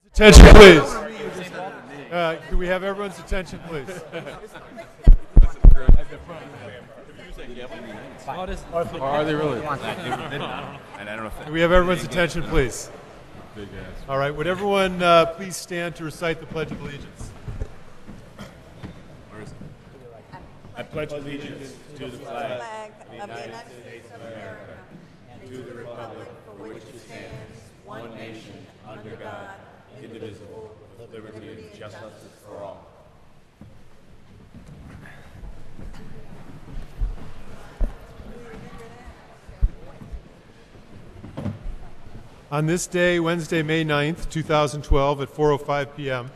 Attention, please. Can we have everyone's attention, please? Are they really? Can we have everyone's attention, please? All right, would everyone please stand to recite the Pledge of Allegiance? I pledge allegiance to the flag of the United States of America and to the republic for which it stands, one nation, under God, indivisible, with liberty and justice for all. On this day, Wednesday, May 9th, 2012, at 4:05 p.m.,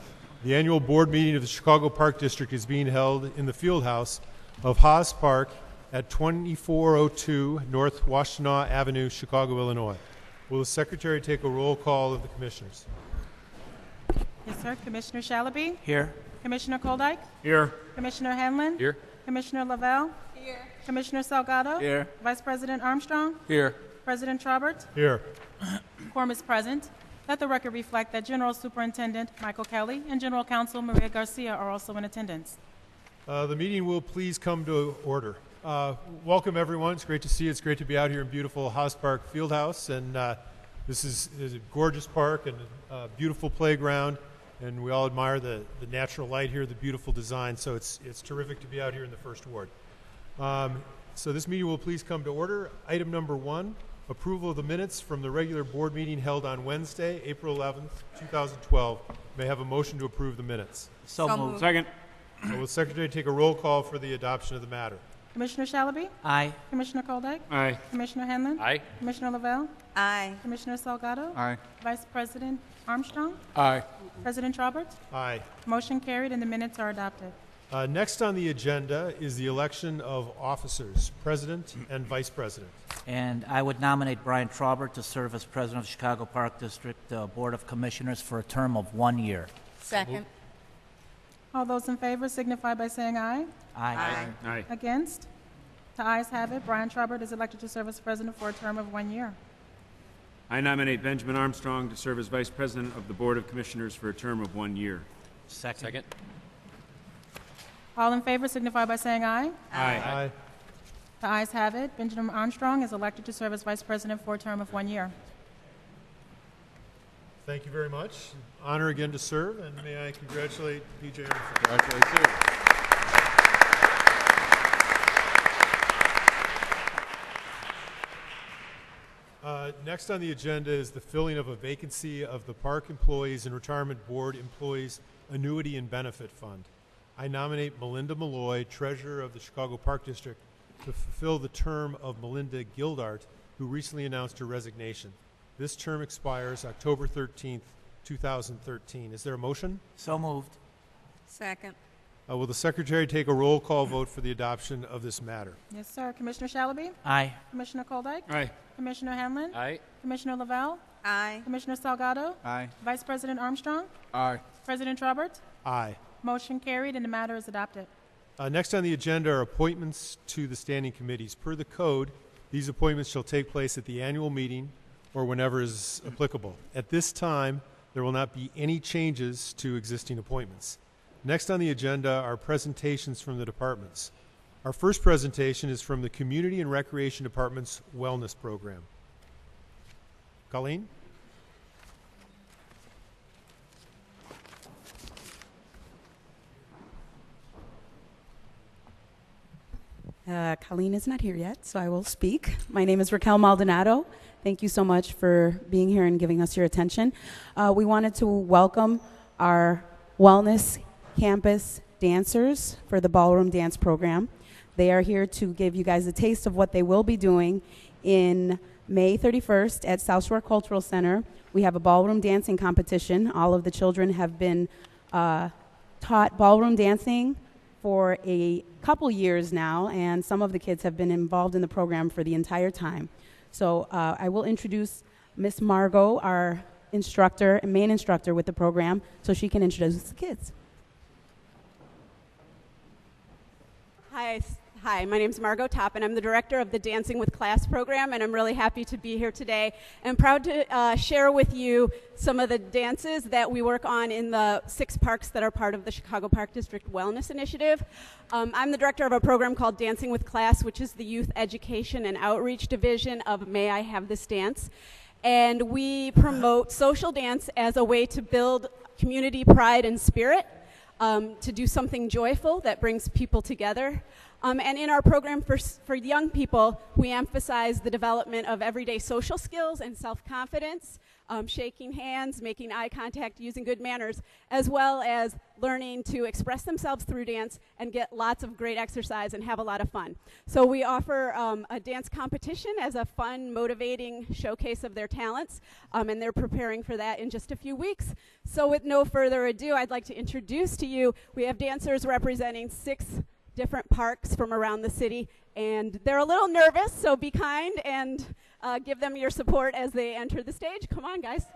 the annual board meeting of the Chicago Park District is being held in the field house of Haas Park at 2402 North Washtenaw Avenue, Chicago, Illinois. Will the Secretary take a roll call of the Commissioners? Yes, sir. Commissioner Shalaby? Here. Commissioner Koldyke? Here. Commissioner Hanlon? Here. Commissioner Lavelle? Here. Commissioner Salgado? Here. Vice President Armstrong? Here. President Trobert? Here. Quorum is present. Let the record reflect that General Superintendent Michael Kelly and General Counsel Maria Garcia are also in attendance. The meeting will please come to order. Welcome, everyone. It's great to see you. It's great to be out here in beautiful Haas Park Fieldhouse. And this is a gorgeous park and a beautiful playground. And we all admire the natural light here, the beautiful design. So it's terrific to be out here in the First Ward. So this meeting will please come to order. Item number 1, approval of the minutes from the regular board meeting held on Wednesday, April 11th, 2012. May I have a motion to approve the minutes? So moved. Second. Will the Secretary take a roll call for the adoption of the matter? Commissioner Shalaby? Aye. Commissioner Koldyke? Aye. Commissioner Hanlon? Aye. Commissioner Lavelle? Aye. Commissioner Salgado? Aye. Vice President Armstrong? Aye. President Trobert? Aye. Motion carried and the minutes are adopted. Next on the agenda is the election of officers, President and Vice President. And I would nominate Brian Trobert to serve as President of the Chicago Park District Board of Commissioners for a term of 1 year. Second. All those in favor signify by saying aye. Aye. Aye. Against? The ayes have it. Brian Trobert is elected to serve as President for a term of 1 year. I nominate Benjamin Armstrong to serve as Vice President of the Board of Commissioners for a term of 1 year. Second. All in favor signify by saying aye. Aye. The ayes have it. Benjamin Armstrong is elected to serve as Vice President for a term of 1 year. Thank you very much. Honor again to serve, and may I congratulate PJ Armstrong. Congratulations. Next on the agenda is the filling of a vacancy of the Park Employees and Retirement Board Employees Annuity and Benefit Fund. I nominate Melinda Malloy, Treasurer of the Chicago Park District, to fulfill the term of Melinda Gildart, who recently announced her resignation. This term expires October 13th, 2013. Is there a motion? So moved. Second. Will the Secretary take a roll call vote for the adoption of this matter? Yes, sir. Commissioner Shalaby? Aye. Commissioner Koldyke? Aye. Commissioner Hanlon? Aye. Commissioner Lavelle? Aye. Commissioner Salgado? Aye. Vice President Armstrong? Aye. President Trobert? Aye. Motion carried and the matter is adopted. Next on the agenda are appointments to the standing committees. Per the code, these appointments shall take place at the annual meeting or whenever is applicable. At this time, there will not be any changes to existing appointments. Next on the agenda are presentations from the departments. Our first presentation is from the Community and Recreation Department's Wellness Program. Colleen? Colleen is not here yet, so I will speak. My name is Raquel Maldonado. Thank you so much for being here and giving us your attention. We wanted to welcome our Wellness Campus dancers for the Ballroom Dance Program. They are here to give you guys a taste of what they will be doing in May 31st at South Shore Cultural Center. We have a ballroom dancing competition. All of the children have been taught ballroom dancing for a couple years now, and some of the kids have been involved in the program for the entire time. So I will introduce Miss Margot, our instructor, main instructor with the program, so she can introduce the kids. Hi, my name is Margot Topp, and I'm the director of the Dancing with Class program, and I'm really happy to be here today. I'm proud to share with you some of the dances that we work on in the 6 parks that are part of the Chicago Park District Wellness Initiative. I'm the director of a program called Dancing with Class, which is the Youth Education and Outreach Division of May I Have This Dance. And we promote social dance as a way to build community pride and spirit, to do something joyful that brings people together. And in our program for young people, we emphasize the development of everyday social skills and self-confidence, shaking hands, making eye contact, using good manners, as well as learning to express themselves through dance and get lots of great exercise and have a lot of fun. So we offer a dance competition as a fun, motivating showcase of their talents, and they're preparing for that in just a few weeks. So with no further ado, I'd like to introduce to you, we have dancers representing 6 different parks from around the city, and they're a little nervous, so be kind and give them your support as they enter the stage. Come on, guys.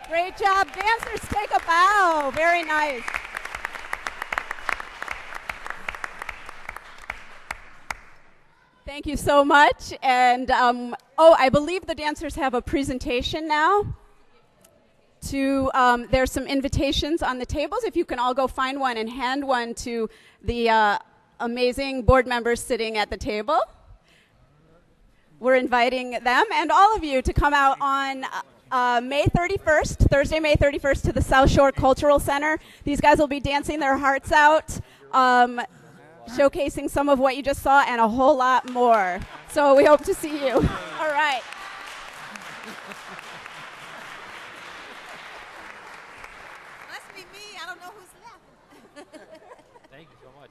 Great job. Dancers, take a bow. Very nice. Thank you so much. And, I believe the dancers have a presentation now. There's some invitations on the tables. If you can all go find one and hand one to the amazing board members sitting at the table. We're inviting them and all of you to come out on May 31st, Thursday, May 31st, to the South Shore Cultural Center. These guys will be dancing their hearts out, showcasing some of what you just saw and a whole lot more. So we hope to see you. All right. Must be me. I don't know who's left. Thank you so much.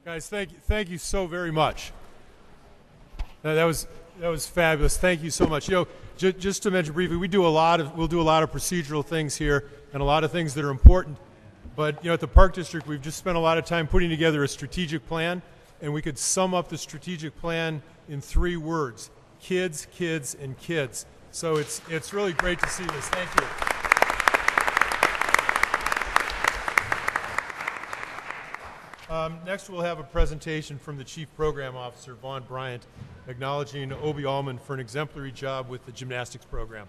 Guys, thank you so very much. That was fabulous. Thank you so much. You know, just to mention briefly, we'll do a lot of procedural things here and a lot of things that are important. But at the Park District, we've just spent a lot of time putting together a strategic plan, and we could sum up the strategic plan in 3 words: kids, kids, and kids. So it's really great to see this. Thank you. Next, we'll have a presentation from the Chief Program Officer, Vaughn Bryant, acknowledging Obie Allman for an exemplary job with the gymnastics program.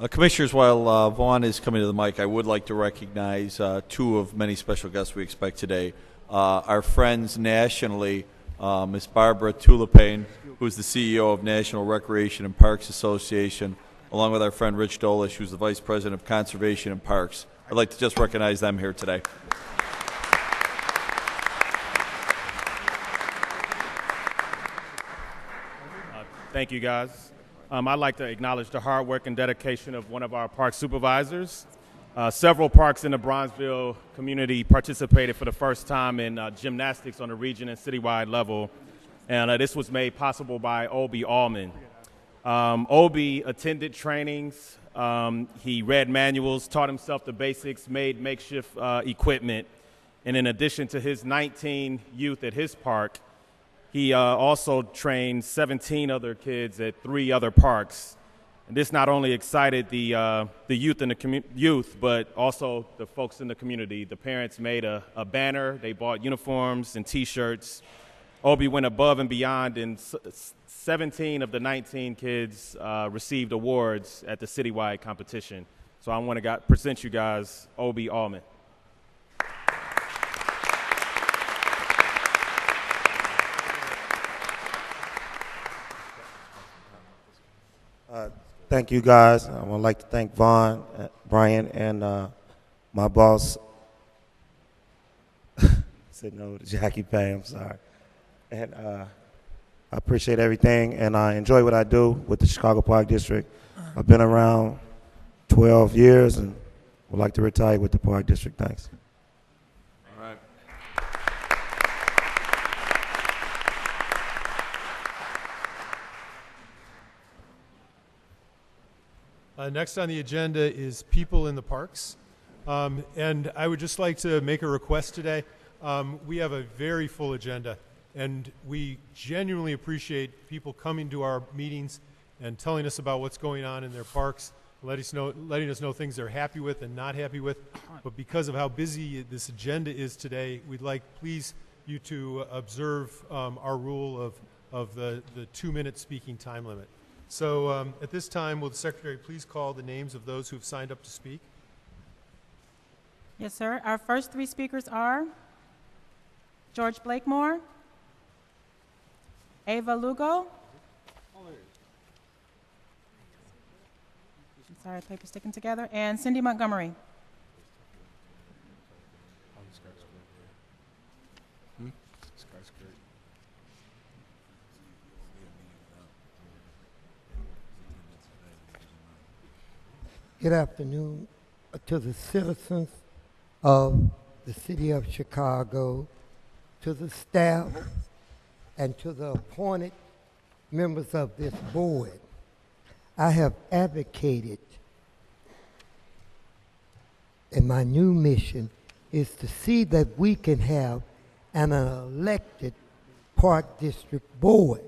Commissioners, while Vaughn is coming to the mic, I would like to recognize two of many special guests we expect today. Our friends nationally, Ms. Barbara Tulipain, who is the CEO of National Recreation and Parks Association, along with our friend Rich Dolish, who's the Vice President of Conservation and Parks. I'd like to just recognize them here today. Thank you, guys. I'd like to acknowledge the hard work and dedication of one of our park supervisors. Several parks in the Bronzeville community participated for the first time in gymnastics on a region and citywide level, and this was made possible by Obie Allman. Obie attended trainings, he read manuals, taught himself the basics, made makeshift equipment, and in addition to his 19 youth at his park, he also trained 17 other kids at 3 other parks. And this not only excited the youth in the youth, but also the folks in the community. The parents made a banner. They bought uniforms and T-shirts. Obie went above and beyond, and 17 of the 19 kids received awards at the citywide competition. So I want to present you guys Obie Allman. Thank you, guys. I would like to thank Vaughn, Brian, and my boss. Said no to Jackie Pay, I'm sorry. And I appreciate everything, and I enjoy what I do with the Chicago Park District. I've been around 12 years and would like to retire with the Park District. Thanks. All right. Next on the agenda is people in the parks. And I would just like to make a request today. We have a very full agenda, and we genuinely appreciate people coming to our meetings and telling us about what's going on in their parks, letting us know things they're happy with and not happy with. But because of how busy this agenda is today, we'd like, please, you to observe our rule of the 2-minute speaking time limit. So at this time, will the Secretary please call the names of those who have signed up to speak? Yes, sir. Our first 3 speakers are George Blakemore, Ava Lugo. I'm sorry, paper's sticking together. And Cindy Montgomery. Good afternoon to the citizens of the city of Chicago, to the staff, and to the appointed members of this board. I have advocated, and my new mission is to see that we can have an elected Park District Board,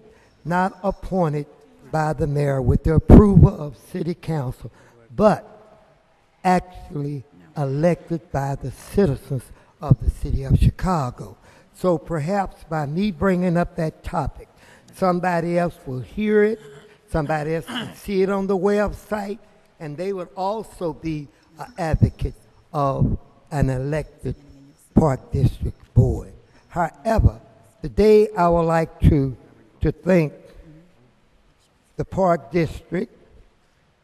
not appointed by the mayor with the approval of city council, but actually elected by the citizens of the city of Chicago. So perhaps by me bringing up that topic, somebody else will hear it, somebody else will see it on the website, and they would also be an advocate of an elected Park District Board. However, today I would like to thank the Park District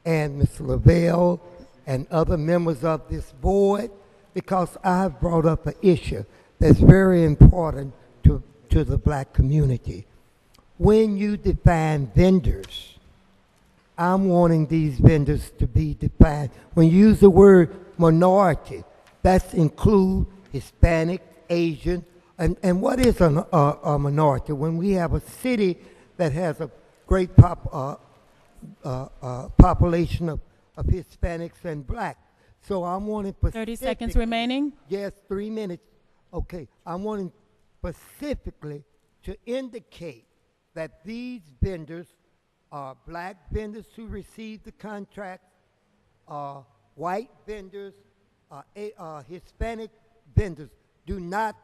and Ms. Lavelle and other members of this board, because I have brought up an issue that's very important to the black community. When you define vendors, I'm wanting these vendors to be defined. When you use the word minority, that include Hispanic, Asian, and what is a minority? When we have a city that has a great population of Hispanics and black. So I'm wanting 30 seconds remaining. Yes, 3 minutes. Okay, I'm wanting specifically to indicate that these vendors are black vendors who received the contract, white vendors, Hispanic vendors. Do not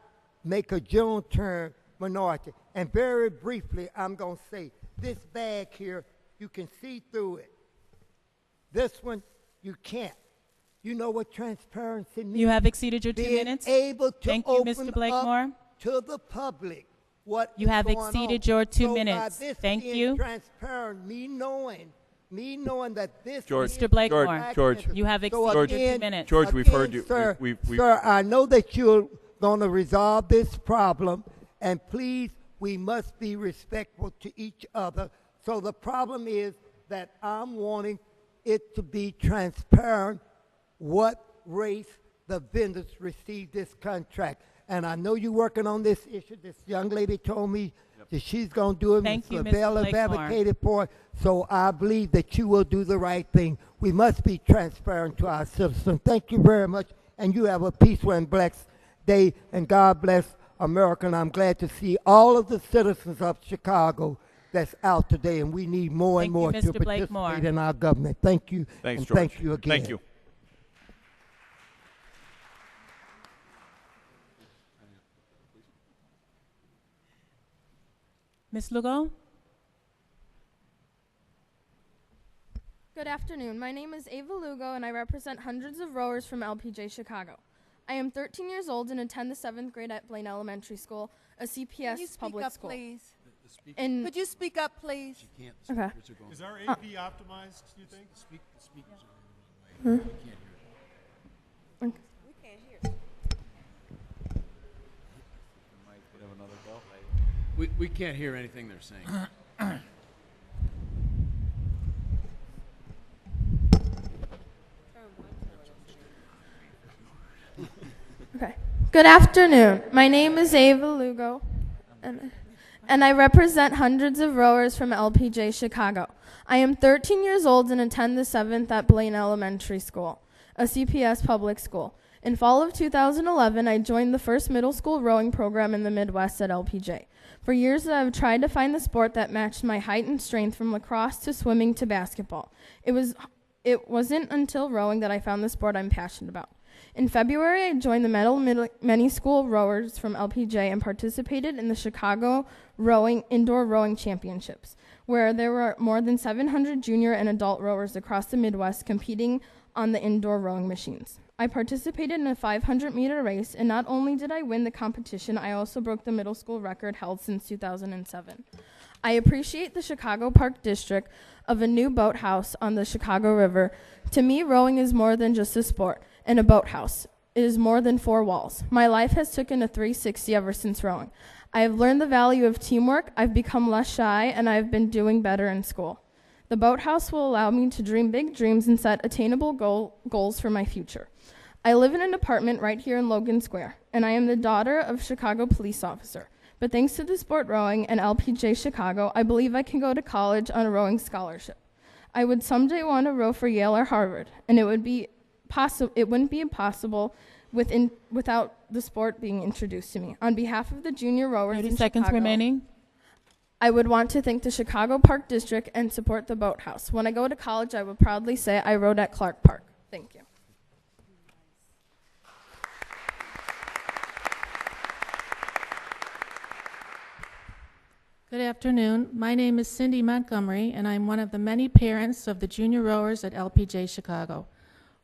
make a general term minority. And very briefly, I'm going to say, this bag here, you can see through it. This one, you can't. You know what transparency means? You have exceeded your 2 Being minutes. able to Thank you, open Mr. Blakemore. up to the public what You is have going exceeded on. your 2 So by minutes. this Thank being you. transparent, me knowing that this George, is Mr. Blakemore, black George, interest. you have So exceeded your again- 2 minutes. George, we've again, heard you. Sir, We've- sir, I know that you're going to resolve this problem, and please, we must be respectful to each other. So the problem is that I'm wanting it to be transparent what race the vendors received this contract. And I know you're working on this issue. This young lady told me that she's going to do it. Thank you, Ms. Mr. Lavelle have Blakemore. advocated for it. So I believe that you will do the right thing. We must be transparent to our citizens. Thank you very much. And you have a peaceful and blessed day. And God bless America. And I'm glad to see all of the citizens of Chicago that's out today. And we need more and Thank you, more to Mr. Blakemore. participate in our government. Thank you. Thanks, and George. thank you again. Thank you. Ms. Lugo? Good afternoon. My name is Ava Lugo, and I represent hundreds of rowers from LPJ Chicago. I am 13 years old and attend the 7th grade at Blaine Elementary School, a CPS Can you speak public up, school. please? In Could you speak up, please? okay. Is our AV optimized, do you think? Hmm? We can't hear. We can't hear anything they're saying. Okay. Good afternoon. My name is Ava Lugo, and I represent hundreds of rowers from LPJ Chicago. I am 13 years old and attend the 7th at Blaine Elementary School, a CPS public school. In fall of 2011, I joined the first middle school rowing program in the Midwest at LPJ. For years, I have tried to find the sport that matched my height and strength, from lacrosse to swimming to basketball. It wasn't until rowing that I found the sport I'm passionate about. In February, I joined the many school rowers from LPJ and participated in the Chicago Indoor Rowing Championships, where there were more than 700 junior and adult rowers across the Midwest competing on the indoor rowing machines. I participated in a 500-meter race, and not only did I win the competition, I also broke the middle school record held since 2007. I appreciate the Chicago Park District of a new boathouse on the Chicago River. To me, rowing is more than just a sport and a boathouse. It is more than 4 walls. My life has taken a 360 ever since rowing. I have learned the value of teamwork, I've become less shy, and I've been doing better in school. The boathouse will allow me to dream big dreams and set attainable goals for my future. I live in an apartment right here in Logan Square, and I am the daughter of a Chicago police officer. But thanks to the sport rowing and LPJ Chicago, I believe I can go to college on a rowing scholarship. I would someday want to row for Yale or Harvard, and it wouldn't be impossible without the sport being introduced to me. On behalf of the junior rowers 30 in seconds Chicago, remaining. I would want to thank the Chicago Park District and support the boathouse. When I go to college, I would proudly say I rowed at Clark Park. Thank you. Good afternoon. My name is Cindy Montgomery, and I'm one of the many parents of the junior rowers at LPJ Chicago.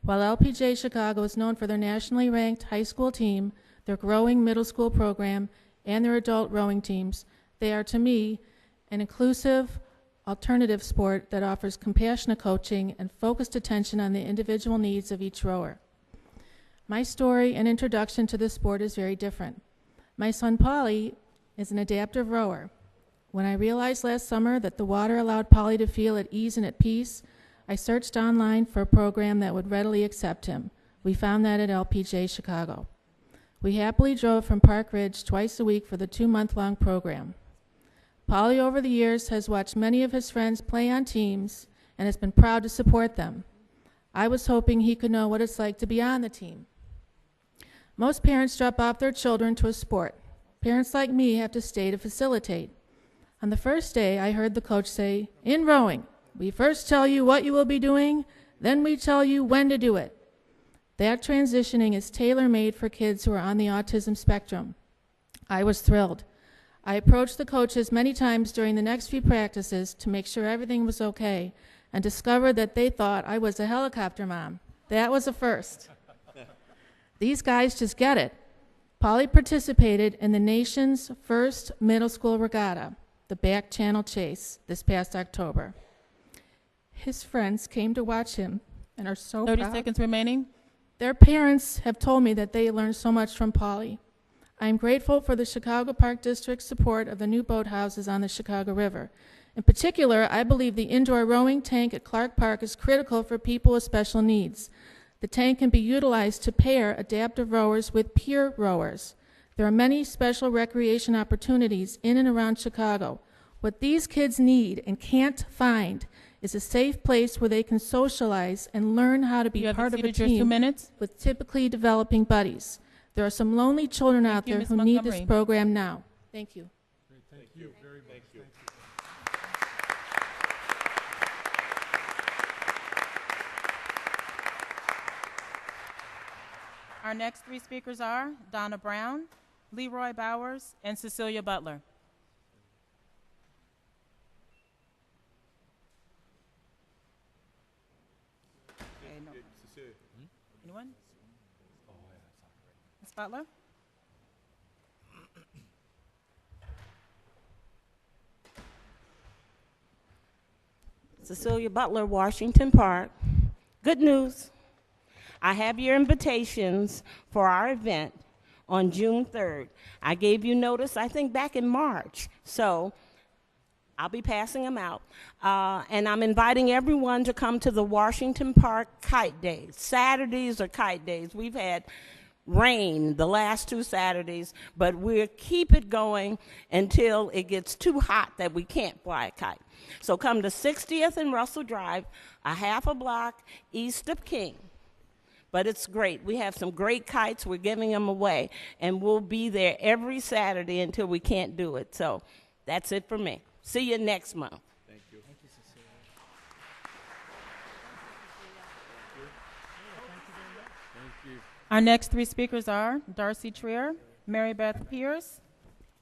While LPJ Chicago is known for their nationally ranked high school team, their growing middle school program, and their adult rowing teams, they are, to me, an inclusive, alternative sport that offers compassionate coaching and focused attention on the individual needs of each rower. My story and introduction to this sport is very different. My son, Paulie, is an adaptive rower. When I realized last summer that the water allowed Paulie to feel at ease and at peace, I searched online for a program that would readily accept him. We found that at LPJ Chicago. We happily drove from Park Ridge twice a week for the 2-month-long program. Paulie, over the years, has watched many of his friends play on teams and has been proud to support them. I was hoping he could know what it's like to be on the team. Most parents drop off their children to a sport. Parents like me have to stay to facilitate. On the first day, I heard the coach say, "In rowing, we first tell you what you will be doing, then we tell you when to do it." That transitioning is tailor-made for kids who are on the autism spectrum. I was thrilled. I approached the coaches many times during the next few practices to make sure everything was okay, and discovered that they thought I was a helicopter mom. That was a first. These guys just get it. Polly participated in the nation's first middle school regatta, the Back Channel Chase, this past October. His friends came to watch him and are so 30 proud. seconds remaining. Their parents have told me that they learned so much from Polly. I am grateful for the Chicago Park District's support of the new boathouses on the Chicago River. In particular, I believe the indoor rowing tank at Clark Park is critical for people with special needs. The tank can be utilized to pair adaptive rowers with peer rowers. There are many special recreation opportunities in and around Chicago. What these kids need and can't find is a safe place where they can socialize and learn how to be part of a exceeded your 2 team minutes. with typically developing buddies. There are some lonely children out you, there Ms. who need this Montgomery. program now. Thank you. Thank you very much. Thank you. Our next three speakers are Donna Brown, Leroy Bowers, and Cecilia Butler. Okay, no. Anyone? Ms. Butler? Cecilia Butler, Washington Park. Good news. I have your invitations for our event on June 3rd. I gave you notice, I think, back in March. So I'll be passing them out. And I'm inviting everyone to come to the Washington Park Kite Days. Saturdays are kite days. We've had rain the last 2 Saturdays, but we'll keep it going until it gets too hot that we can't fly a kite. So come to 60th and Russell Drive, a half a block east of King. But it's great. We have some great kites. We're giving them away, and we'll be there every Saturday until we can't do it. So that's it for me. See you next month. Thank you. Thank you, Cecilia. Thank you. Our next three speakers are Darcy Trier, Mary Beth Pierce,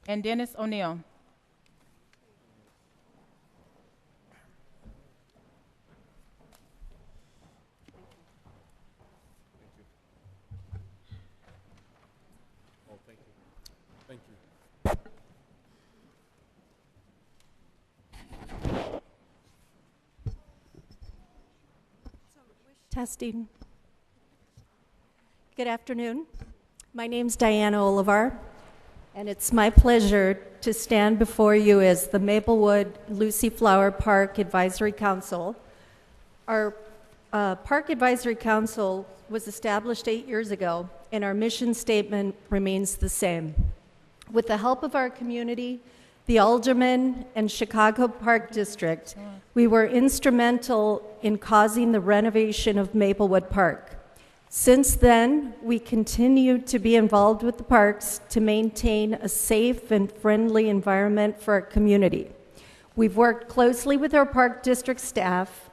and Dennis O'Neill. Oh, thank you. Thank you. Testing. Good afternoon. My name's Diana Olivar, and it's my pleasure to stand before you as the Maplewood Lucy Flower Park Advisory Council. Our Park Advisory Council was established 8 years ago, and our mission statement remains the same. With the help of our community, the Aldermen, and Chicago Park District, we were instrumental in causing the renovation of Maplewood Park. Since then, we continued to be involved with the parks to maintain a safe and friendly environment for our community. We've worked closely with our Park District staff,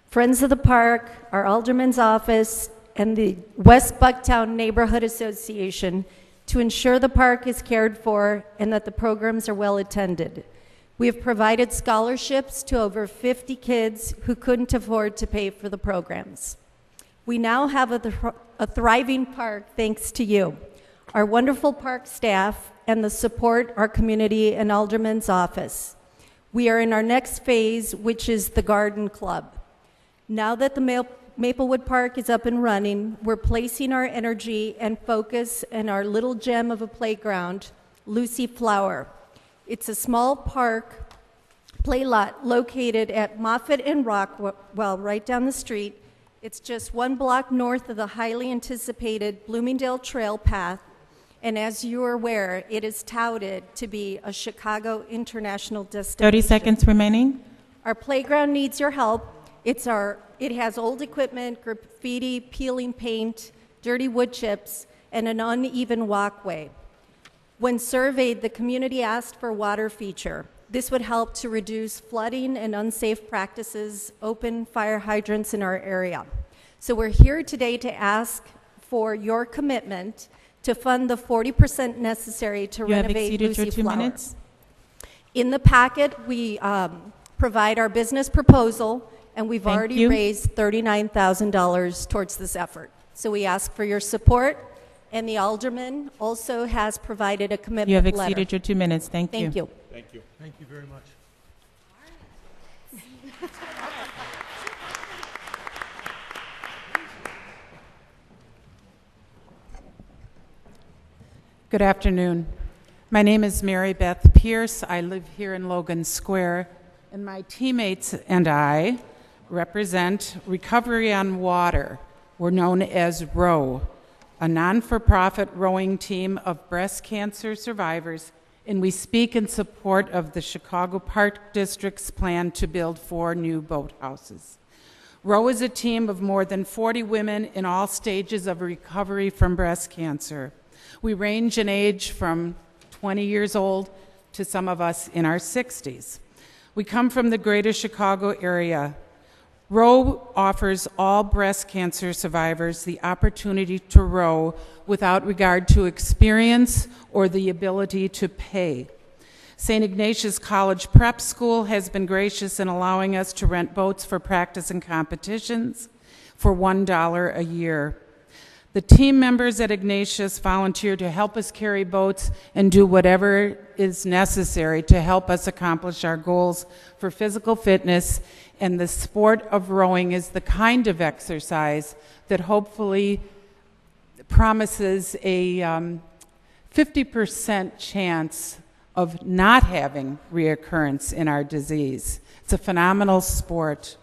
Friends of the Park, our Alderman's office, and the West Bucktown Neighborhood Association to ensure the park is cared for and that the programs are well attended. We have provided scholarships to over 50 kids who couldn't afford to pay for the programs. We now have a thriving park thanks to you, our wonderful park staff, and the support our community and Alderman's office. We are in our next phase, which is the Garden Club. Now that the Maplewood Park is up and running, we're placing our energy and focus in our little gem of a playground, Lucy Flower. It's a small park play lot located at Moffett and Rockwell, right down the street. It's just 1 block north of the highly anticipated Bloomingdale Trail Path, and as you are aware, it is touted to be a Chicago international destination. 30 seconds remaining. Our playground needs your help. It has old equipment, graffiti, peeling paint, dirty wood chips, and an uneven walkway. When surveyed, the community asked for a water feature. This would help to reduce flooding and unsafe practices, open fire hydrants in our area. So we're here today to ask for your commitment to fund the 40% necessary to You have renovate exceeded your Lucy 2 Flower. minutes. In the packet, we provide our business proposal, and we've Thank already you. raised $39,000 towards this effort. So we ask for your support, and the alderman also has provided a commitment You have letter. exceeded your 2 minutes. Thank you. Thank you. Thank you. Thank you very much. Good afternoon. My name is Mary Beth Pierce. I live here in Logan Square, and my teammates and I represent Recovery on Water. We're known as ROW, a non-for-profit rowing team of breast cancer survivors, and we speak in support of the Chicago Park District's plan to build 4 new boathouses. ROW is a team of more than 40 women in all stages of recovery from breast cancer. We range in age from 20 years old to some of us in our 60s. We come from the greater Chicago area. ROW offers all breast cancer survivors the opportunity to row without regard to experience or the ability to pay. St. Ignatius College Prep School has been gracious in allowing us to rent boats for practice and competitions for $1 a year. The team members at Ignatius volunteer to help us carry boats and do whatever is necessary to help us accomplish our goals for physical fitness, and the sport of rowing is the kind of exercise that hopefully promises a 50% chance of not having reoccurrence in our disease. It's a phenomenal sport.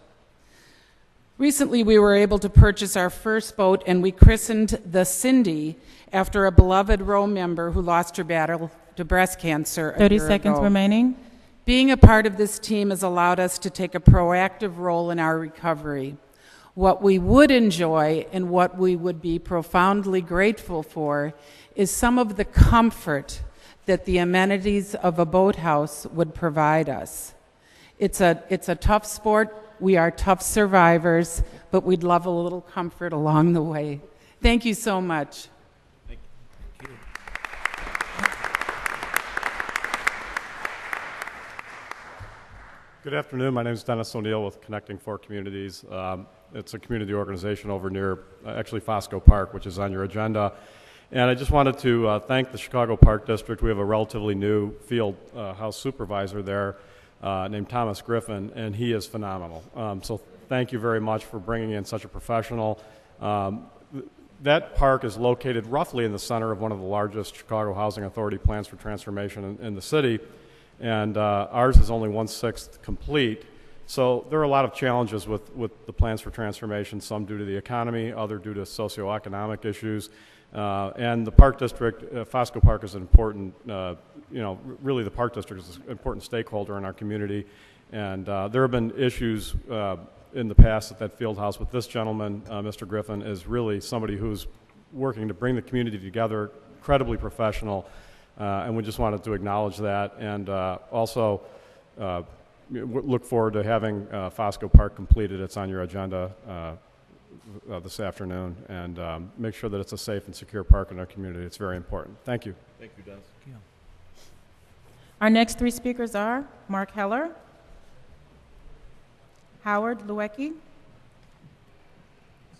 Recently, we were able to purchase our first boat, and we christened the Cindy after a beloved ROW member who lost her battle to breast cancer a 30 year seconds ago. remaining. Being a part of this team has allowed us to take a proactive role in our recovery. What we would enjoy and what we would be profoundly grateful for is some of the comfort that the amenities of a boathouse would provide us. It's a tough sport. We are tough survivors, but we'd love a little comfort along the way. Thank you so much. Thank you. Good afternoon. My name is Dennis O'Neill with Connecting 4 Communities. It's a community organization over near, actually, Fosco Park, which is on your agenda. And I just wanted to thank the Chicago Park District. We have a relatively new field house supervisor there named Thomas Griffin, and he is phenomenal. So thank you very much for bringing in such a professional. That park is located roughly in the center of one of the largest Chicago Housing Authority plans for transformation in the city, and ours is only 1/6 complete. So there are a lot of challenges with the plans for transformation, some due to the economy, other due to socioeconomic issues. And the Park District, Fosco Park is an important, really the Park District is an important stakeholder in our community. And there have been issues in the past at that field house with this gentleman. Mr. Griffin is really somebody who's working to bring the community together, incredibly professional, and we just wanted to acknowledge that. And also look forward to having Fosco Park completed. It's on your agenda this afternoon, and make sure that it's a safe and secure park in our community. It's very important. Thank you. Thank you, Dennis. Our next 3 speakers are Mark Heller, Howard Luecki,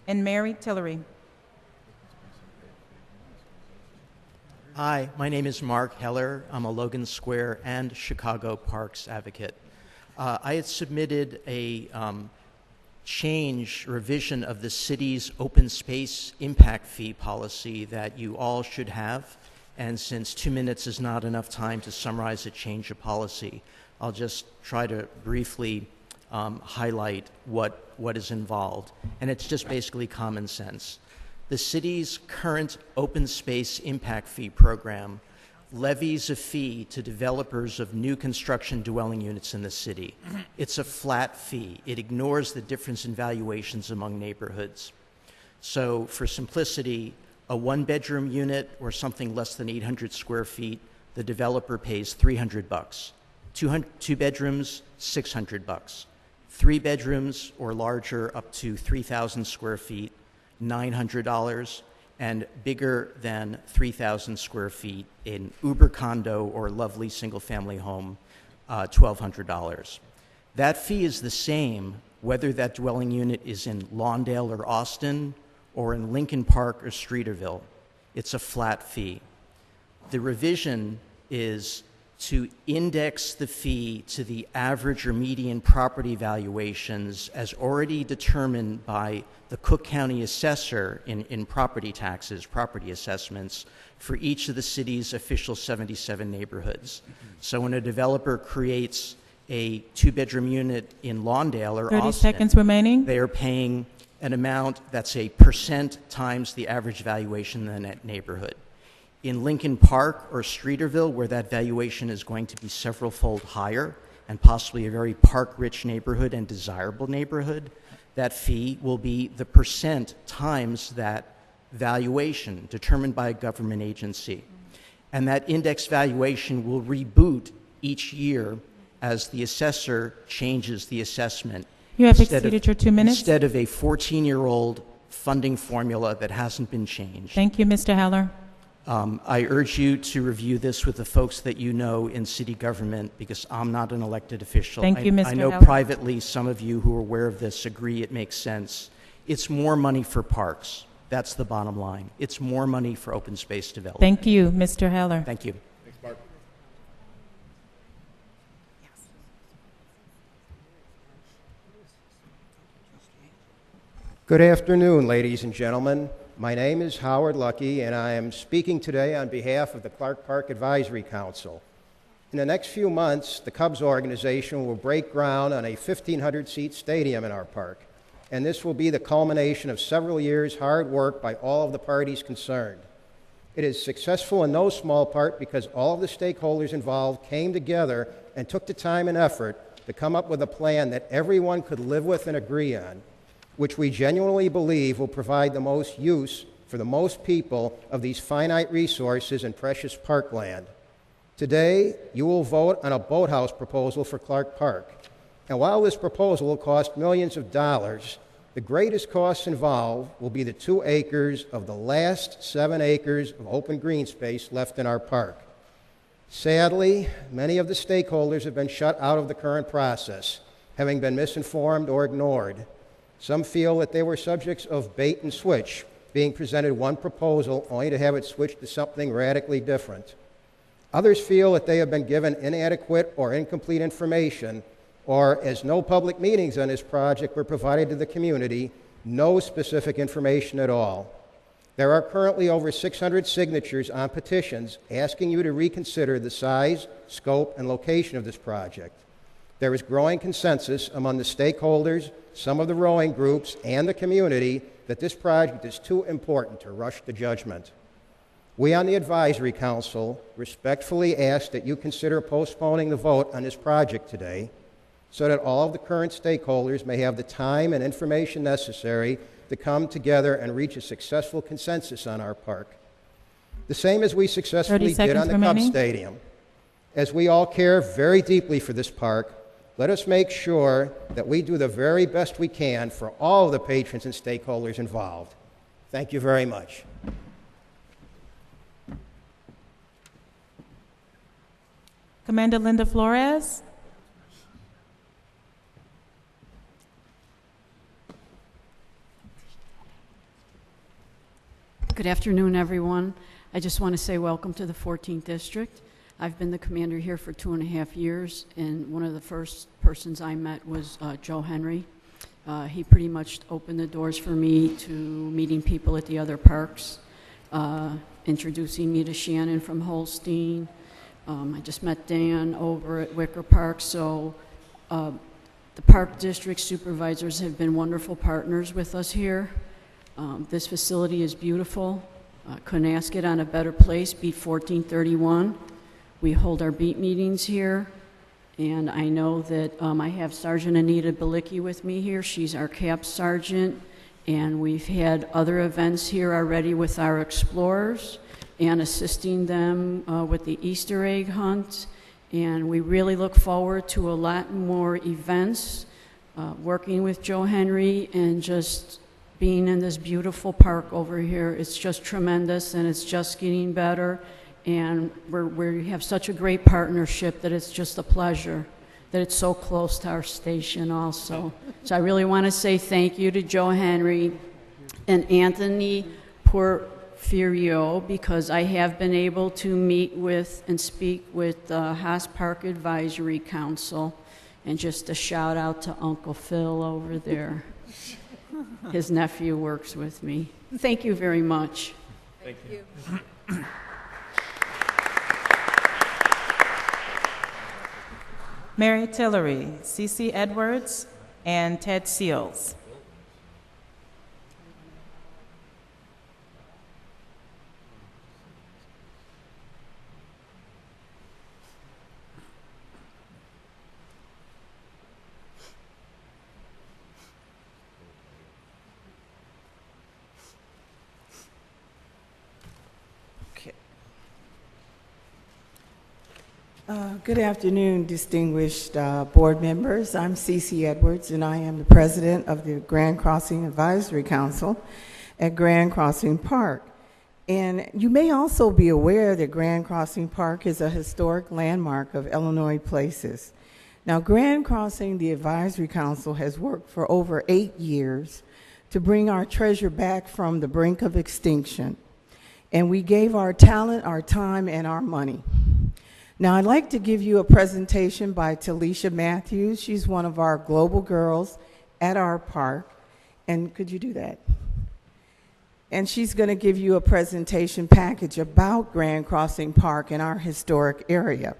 and Mary Tillery. Hi, my name is Mark Heller. I'm a Logan Square and Chicago Parks advocate. I had submitted a revision of the city's open space impact fee policy that you all should have. And since 2 minutes is not enough time to summarize a change of policy, I'll just try to briefly highlight what is involved. And it's just basically common sense. The city's current open space impact fee program levies a fee to developers of new construction dwelling units in the city. It's a flat fee. It ignores the difference in valuations among neighborhoods. So for simplicity, a 1-bedroom unit or something less than 800 square feet, the developer pays $300. Two bedrooms, $600. 3 bedrooms or larger, up to 3,000 square feet, $900. And bigger than 3,000 square feet in Uber condo or lovely single-family home, $1,200. That fee is the same whether that dwelling unit is in Lawndale or Austin or in Lincoln Park or Streeterville. It's a flat fee. The revision is to index the fee to the average or median property valuations as already determined by the Cook County assessor in property taxes, property assessments, for each of the city's official 77 neighborhoods. So when a developer creates a 2-bedroom unit in Lawndale or 30 Austin, seconds remaining. they are paying an amount that's a percent times the average valuation in that neighborhood. In Lincoln Park or Streeterville, where that valuation is going to be several-fold higher and possibly a very park-rich neighborhood and desirable neighborhood, that fee will be the percent times that valuation determined by a government agency. And that index valuation will reboot each year as the assessor changes the assessment. You have exceeded your 2 minutes. Instead of a 14-year-old funding formula that hasn't been changed. Thank you, Mr. Heller. I urge you to review this with the folks that you know in city government, because I'm not an elected official. Thank you, Mr. I know Heller. privately some of you who are aware of this agree it makes sense. It's more money for parks. That's the bottom line. It's more money for open space development. Thank you, Mr. Heller. Thank you. Thanks, Mark. Good afternoon, ladies and gentlemen. My name is Howard Lucky, and I am speaking today on behalf of the Clark Park Advisory Council. In the next few months, the Cubs organization will break ground on a 1,500-seat stadium in our park, and this will be the culmination of several years' hard work by all of the parties concerned. It is successful in no small part because all of the stakeholders involved came together and took the time and effort to come up with a plan that everyone could live with and agree on, which we genuinely believe will provide the most use for the most people of these finite resources and precious parkland. Today, you will vote on a boathouse proposal for Clark Park. And while this proposal will cost millions of dollars, the greatest costs involved will be the 2 acres of the last 7 acres of open green space left in our park. Sadly, many of the stakeholders have been shut out of the current process, having been misinformed or ignored. Some feel that they were subjects of bait and switch, being presented one proposal only to have it switched to something radically different. Others feel that they have been given inadequate or incomplete information, or as no public meetings on this project were provided to the community, no specific information at all. There are currently over 600 signatures on petitions asking you to reconsider the size, scope, and location of this project. There is growing consensus among the stakeholders, some of the rowing groups, and the community that this project is too important to rush to judgment. We on the Advisory Council respectfully ask that you consider postponing the vote on this project today so that all of the current stakeholders may have the time and information necessary to come together and reach a successful consensus on our park. The same as we successfully did on the Cubs Stadium. As we all care very deeply for this park, let us make sure that we do the very best we can for all of the patrons and stakeholders involved. Thank you very much. Commander Linda Flores. Good afternoon, everyone. I just want to say welcome to the 14th District. I've been the commander here for 2.5 years, and one of the first persons I met was Joe Henry. He pretty much opened the doors for me to meeting people at the other parks, introducing me to Shannon from Holstein. I just met Dan over at Wicker Park, so the Park District supervisors have been wonderful partners with us here. This facility is beautiful. Couldn't ask it on a better place, beat 1431. We hold our beat meetings here, and I know that I have Sergeant Anita Balicki with me here. She's our CAP sergeant, and we've had other events here already with our explorers and assisting them with the Easter egg hunt And we really look forward to a lot more events, working with Joe Henry and just being in this beautiful park over here. It's just tremendous, and it's just getting better. And we have such a great partnership that it's just a pleasure that it's so close to our station also. So I really want to say thank you to Joe Henry and Anthony Porfirio, because I have been able to meet with and speak with the Haas Park Advisory Council. And just a shout out to Uncle Phil over there. His nephew works with me. Thank you very much. Thank you. Mary Tillery, C.C. Edwards, and Ted Seals. Good afternoon, distinguished board members. I'm Cece Edwards, and I am the president of the Grand Crossing Advisory Council at Grand Crossing Park. And you may also be aware that Grand Crossing Park is a historic landmark of Illinois places. Now, Grand Crossing, the Advisory Council, has worked for over 8 years to bring our treasure back from the brink of extinction. And we gave our talent, our time, and our money. Now, I'd like to give you a presentation by Talisha Matthews. She's one of our global girls at our park. And could you do that? And she's going to give you a presentation package about Grand Crossing Park and our historic area.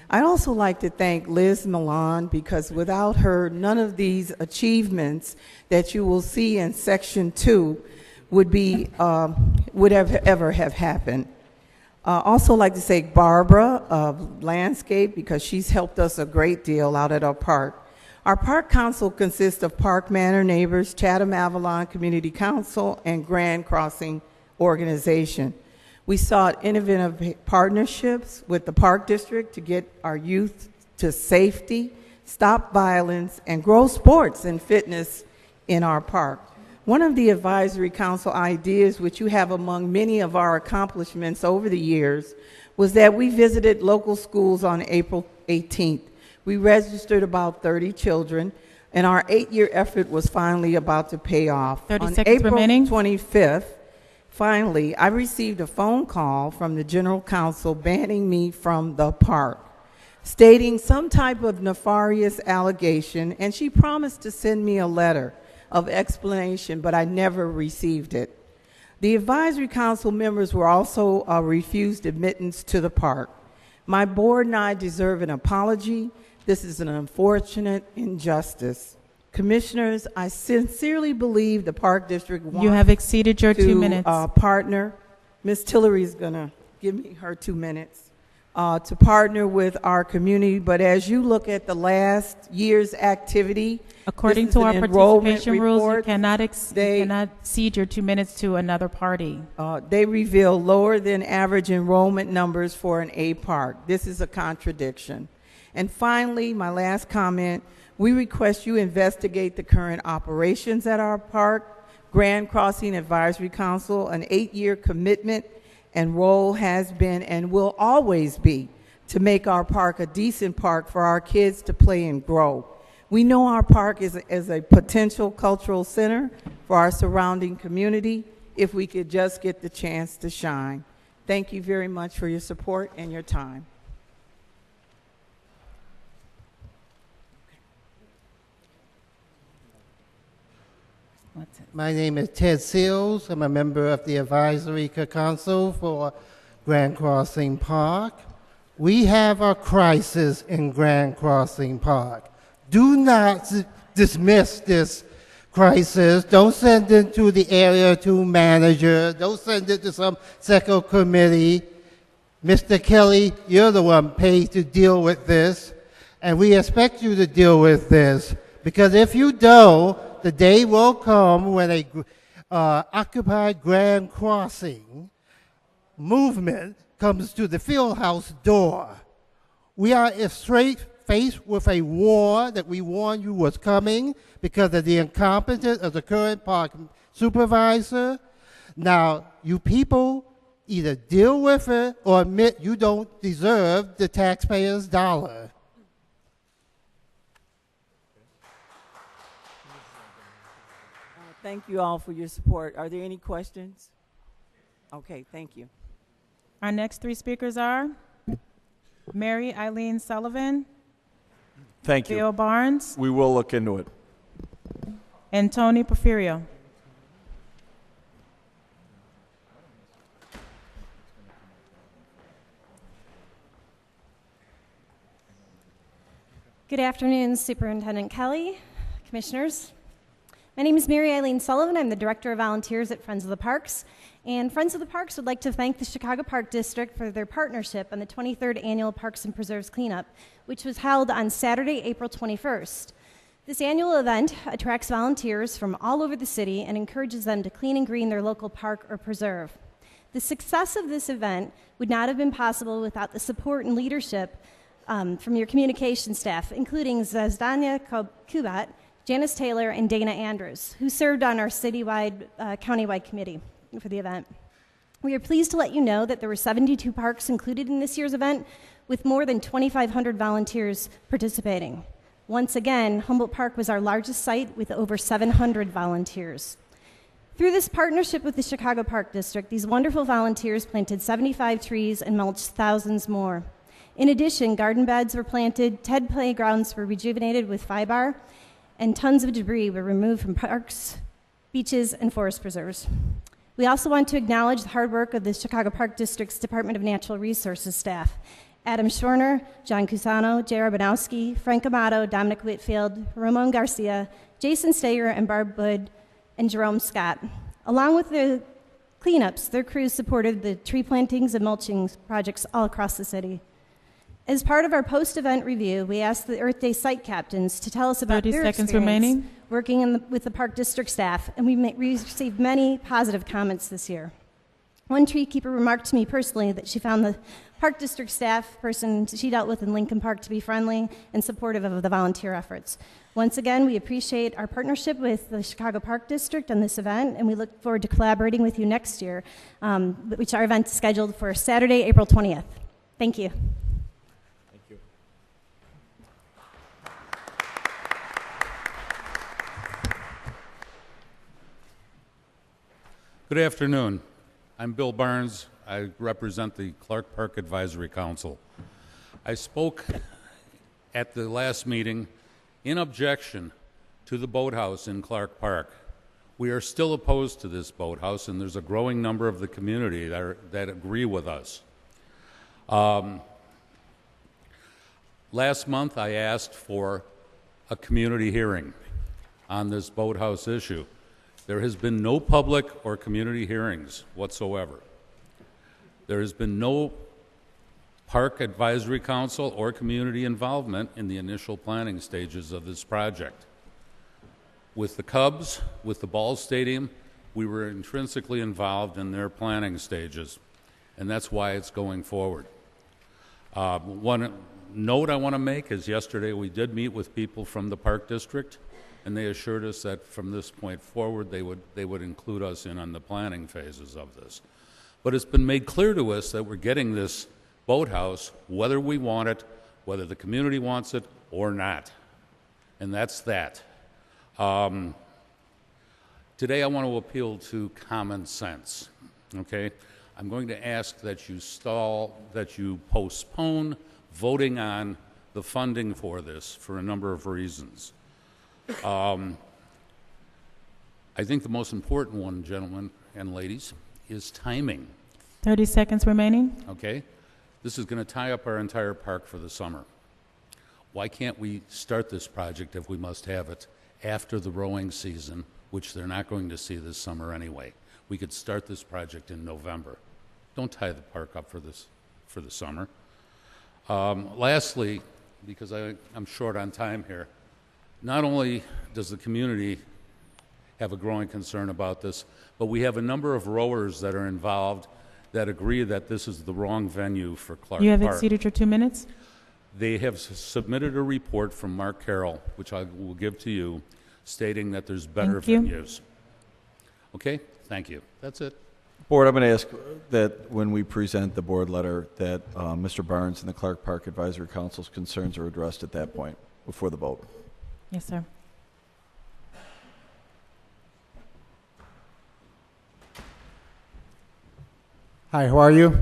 I'd also like to thank Liz Milan, because without her, none of these achievements that you will see in Section 2 would have ever have happened. Also like to thank Barbara of Landscape, because she's helped us a great deal out at our park. Our park council consists of Park Manor Neighbors, Chatham Avalon Community Council, and Grand Crossing Organization. We sought innovative partnerships with the Park District to get our youth to safety, stop violence, and grow sports and fitness in our park. One of the advisory council ideas, which you have among many of our accomplishments over the years, was that we visited local schools on April 18th. We registered about 30 children, and our 8-year effort was finally about to pay off. 30 on seconds April remaining. 25th, finally, I received a phone call from the general counsel banning me from the park, stating some type of nefarious allegation, and she promised to send me a letter of explanation, but I never received it. The advisory council members were also refused admittance to the park. My board and I deserve an apology. This is an unfortunate injustice. Commissioners, I sincerely believe the Park District wants You have exceeded your 2 minutes. Partner. Ms. Tillery is going to give me her 2 minutes. To partner with our community, but as you look at the last year's activity, according to our participation rules, you cannot cede your 2 minutes to another party. They reveal lower than average enrollment numbers for an A park. This is a contradiction. And finally, my last comment, we request you investigate the current operations at our park. Grand Crossing Advisory Council, an 8-year commitment and role has been and will always be to make our park a decent park for our kids to play and grow. We know our park is a potential cultural center for our surrounding community if we could just get the chance to shine. Thank you very much for your support and your time. My name is Ted Seals. I'm a member of the Advisory Council for Grand Crossing Park. We have a crisis in Grand Crossing Park. Do not dismiss this crisis. Don't send it to the area 2 manager. Don't send it to some second committee. Mr. Kelly, you're the one paid to deal with this, and we expect you to deal with this, because if you don't, the day will come when a Occupy Grand Crossing movement comes to the Fieldhouse door. We are straight faced with a war that we warned you was coming because of the incompetence of the current park supervisor. Now, you people either deal with it or admit you don't deserve the taxpayers' dollar. Thank you all for your support. Are there any questions? Okay, thank you. Our next three speakers are Mary Eileen Sullivan, Thank you. Bill Barnes, We will look into it. and Tony Porfirio. Good afternoon, Superintendent Kelly, Commissioners. My name is Mary Eileen Sullivan. I'm the Director of Volunteers at Friends of the Parks. And Friends of the Parks would like to thank the Chicago Park District for their partnership on the 23rd Annual Parks and Preserves Cleanup, which was held on Saturday, April 21st. This annual event attracts volunteers from all over the city and encourages them to clean and green their local park or preserve. The success of this event would not have been possible without the support and leadership from your communication staff, including Zazdania Kubat, Janice Taylor, and Dana Andrews, who served on our citywide, countywide committee for the event. We are pleased to let you know that there were 72 parks included in this year's event, with more than 2,500 volunteers participating. Once again, Humboldt Park was our largest site with over 700 volunteers. Through this partnership with the Chicago Park District, these wonderful volunteers planted 75 trees and mulched thousands more. In addition, garden beds were planted, TED playgrounds were rejuvenated with FIBAR, and tons of debris were removed from parks, beaches, and forest preserves. We also want to acknowledge the hard work of the Chicago Park District's Department of Natural Resources staff. Adam Schwerner, John Cusano, J.R. Banowski, Frank Amato, Dominic Whitfield, Ramon Garcia, Jason Steger, and Barb Wood, and Jerome Scott. Along with the cleanups, their crews supported the tree plantings and mulching projects all across the city. As part of our post-event review, we asked the Earth Day site captains to tell us about 30 their seconds experience remaining. working with the Park District staff, and we received many positive comments this year. One tree keeper remarked to me personally that she found the Park District staff person she dealt with in Lincoln Park to be friendly and supportive of the volunteer efforts. Once again, we appreciate our partnership with the Chicago Park District on this event, and we look forward to collaborating with you next year, which our event is scheduled for Saturday, April 20th. Thank you. Good afternoon. I'm Bill Barnes. I represent the Clark Park Advisory Council. I spoke at the last meeting in objection to the boathouse in Clark Park. We are still opposed to this boathouse, and there's a growing number of the community that agree with us. Last month, I asked for a community hearing on this boathouse issue. There has been no public or community hearings whatsoever. There has been no Park Advisory Council or community involvement in the initial planning stages of this project. With the Cubs, with the ball stadium, we were intrinsically involved in their planning stages, and that's why it's going forward. One note I want to make is yesterday we did meet with people from the Park District, and they assured us that from this point forward they would include us in on the planning phases of this. But it's been made clear to us that we're getting this boathouse whether we want it, whether the community wants it or not. And that's that. Today I want to appeal to common sense, okay? I'm going to ask that you postpone voting on the funding for this for a number of reasons. I think the most important one, gentlemen and ladies, is timing. 30 seconds remaining. Okay? This is going to tie up our entire park for the summer. Why can't we start this project, if we must have it, after the rowing season, which they're not going to see this summer anyway? We could start this project in November. Don't tie the park up for the summer. Lastly, because I'm short on time here, not only does the community have a growing concern about this, but we have a number of rowers that are involved that agree that this is the wrong venue for Clark Park. You have exceeded your 2 minutes. They have submitted a report from Mark Carroll, which I will give to you, stating that there's better Thank you. venues. Okay? Thank you. That's it. Board, I'm going to ask that when we present the board letter, that Mr. Barnes and the Clark Park Advisory Council's concerns are addressed at that point, before the vote. Yes, sir. Hi, how are you?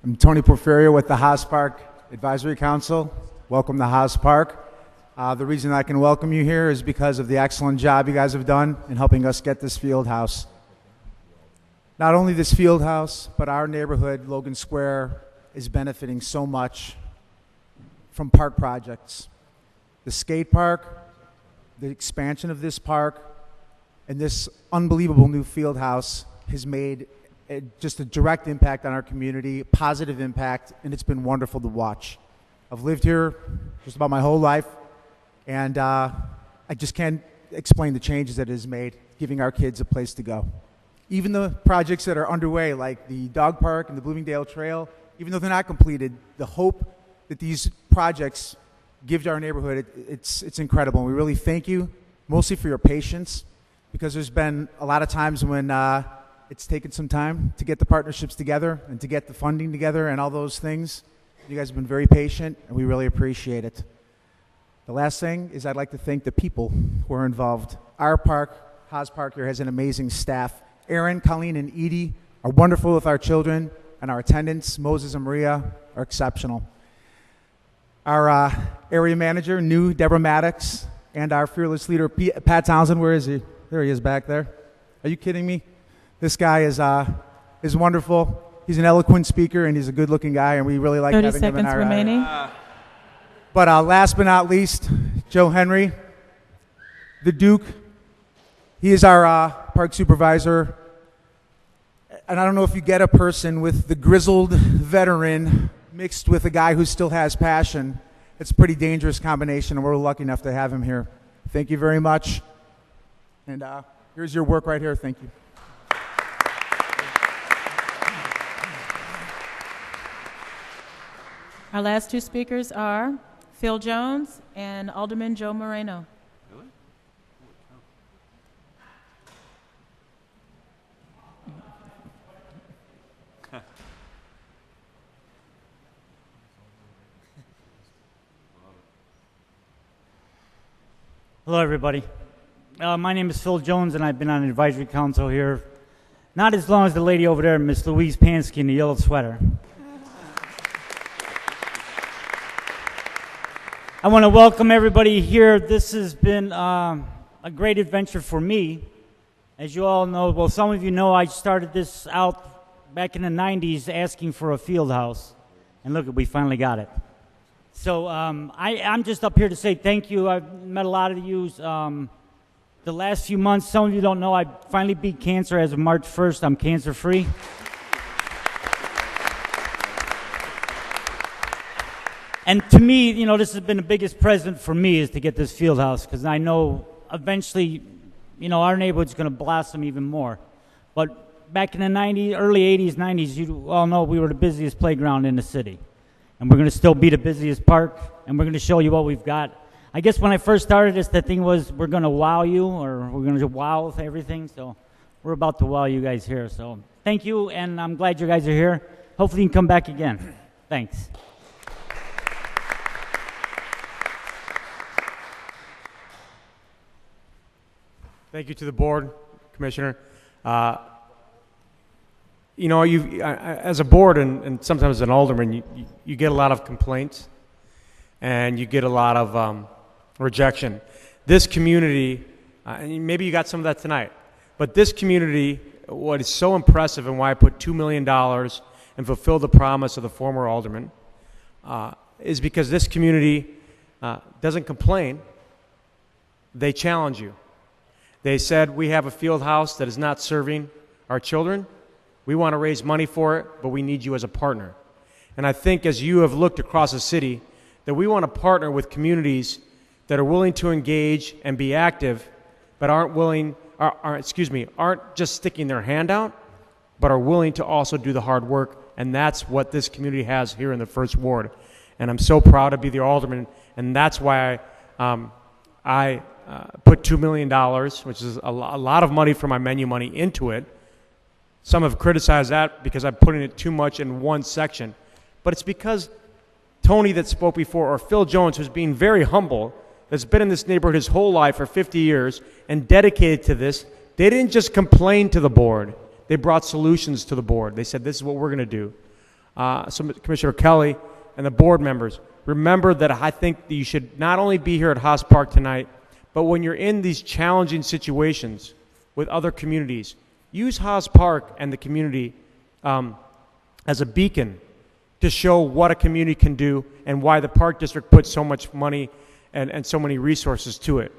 I'm Tony Porfirio with the Haas Park Advisory Council. Welcome to Haas Park. The reason I can welcome you here is because of the excellent job you guys have done in helping us get this field house. Not only this field house, but our neighborhood, Logan Square, is benefiting so much from park projects. The skate park, the expansion of this park, and this unbelievable new field house has made just a direct impact on our community, positive impact, and it's been wonderful to watch. I've lived here just about my whole life, and I just can't explain the changes that it has made, giving our kids a place to go. Even the projects that are underway, like the dog park and the Bloomingdale Trail, even though they're not completed, the hope that these projects give to our neighborhood, it's incredible. And we really thank you, mostly for your patience, because there's been a lot of times when it's taken some time to get the partnerships together and to get the funding together and all those things. You guys have been very patient, and we really appreciate it. The last thing is I'd like to thank the people who are involved. Our park, Haas Park here, has an amazing staff. Aaron, Colleen, and Edie are wonderful with our children, and our attendants, Moses and Maria, are exceptional. Our area manager, new Deborah Maddox, and our fearless leader, Pat Townsend. Where is he? There he is back there. Are you kidding me? This guy is wonderful. He's an eloquent speaker, and he's a good-looking guy, and we really like 30 having him in seconds our remaining. But last but not least, Joe Henry, the Duke. He is our park supervisor. And I don't know if you get a person with the grizzled veteran mixed with a guy who still has passion. It's a pretty dangerous combination, and we're lucky enough to have him here. Thank you very much. And here's your work right here. Thank you. Our last two speakers are Phil Jones and Alderman Joe Moreno. Hello, everybody. My name is Phil Jones, and I've been on the advisory council here not as long as the lady over there, Miss Louise Pansky in the yellow sweater. I want to welcome everybody here. This has been a great adventure for me. As you all know, well, some of you know, I started this out back in the 90s asking for a field house. And look, we finally got it. So I'm just up here to say thank you. I've met a lot of you the last few months. Some of you don't know, I finally beat cancer as of March 1st. I'm cancer-free. And to me, you know, this has been the biggest present for me is to get this field house, because I know eventually, you know, our neighborhood's going to blossom even more. But back in the 90s, early 80s, 90s, you all know we were the busiest playground in the city. And we're going to still be the busiest park, and we're going to show you what we've got. I guess when I first started this, the thing was we're going to wow you, or we're going to wow with everything. So we're about to wow you guys here. So thank you, and I'm glad you guys are here. Hopefully you can come back again. Thanks. Thank you to the board, Commissioner. You know, as a board and sometimes as an alderman, you get a lot of complaints and you get a lot of rejection. This community, and maybe you got some of that tonight, but this community, what is so impressive and why I put $2 million and fulfill the promise of the former alderman, is because this community doesn't complain, they challenge you. They said, we have a field house that is not serving our children. We want to raise money for it, but we need you as a partner. And I think as you have looked across the city, that we want to partner with communities that are willing to engage and be active, but aren't just sticking their hand out, but are willing to also do the hard work. And that's what this community has here in the First Ward. and I'm so proud to be the alderman, and that's why I put $2 million, which is a lot of money for my menu money, into it. Some have criticized that because I'm putting it too much in one section, but it's because Tony that spoke before, or Phil Jones, who's being very humble, that's been in this neighborhood his whole life for 50 years and dedicated to this, they didn't just complain to the board. They brought solutions to the board. They said, this is what we're going to do. So Commissioner Kelly and the board members, remember that I think that you should not only be here at Haas Park tonight, but when you're in these challenging situations with other communities, use Haas Park and the community as a beacon to show what a community can do and why the Park District puts so much money and so many resources to it.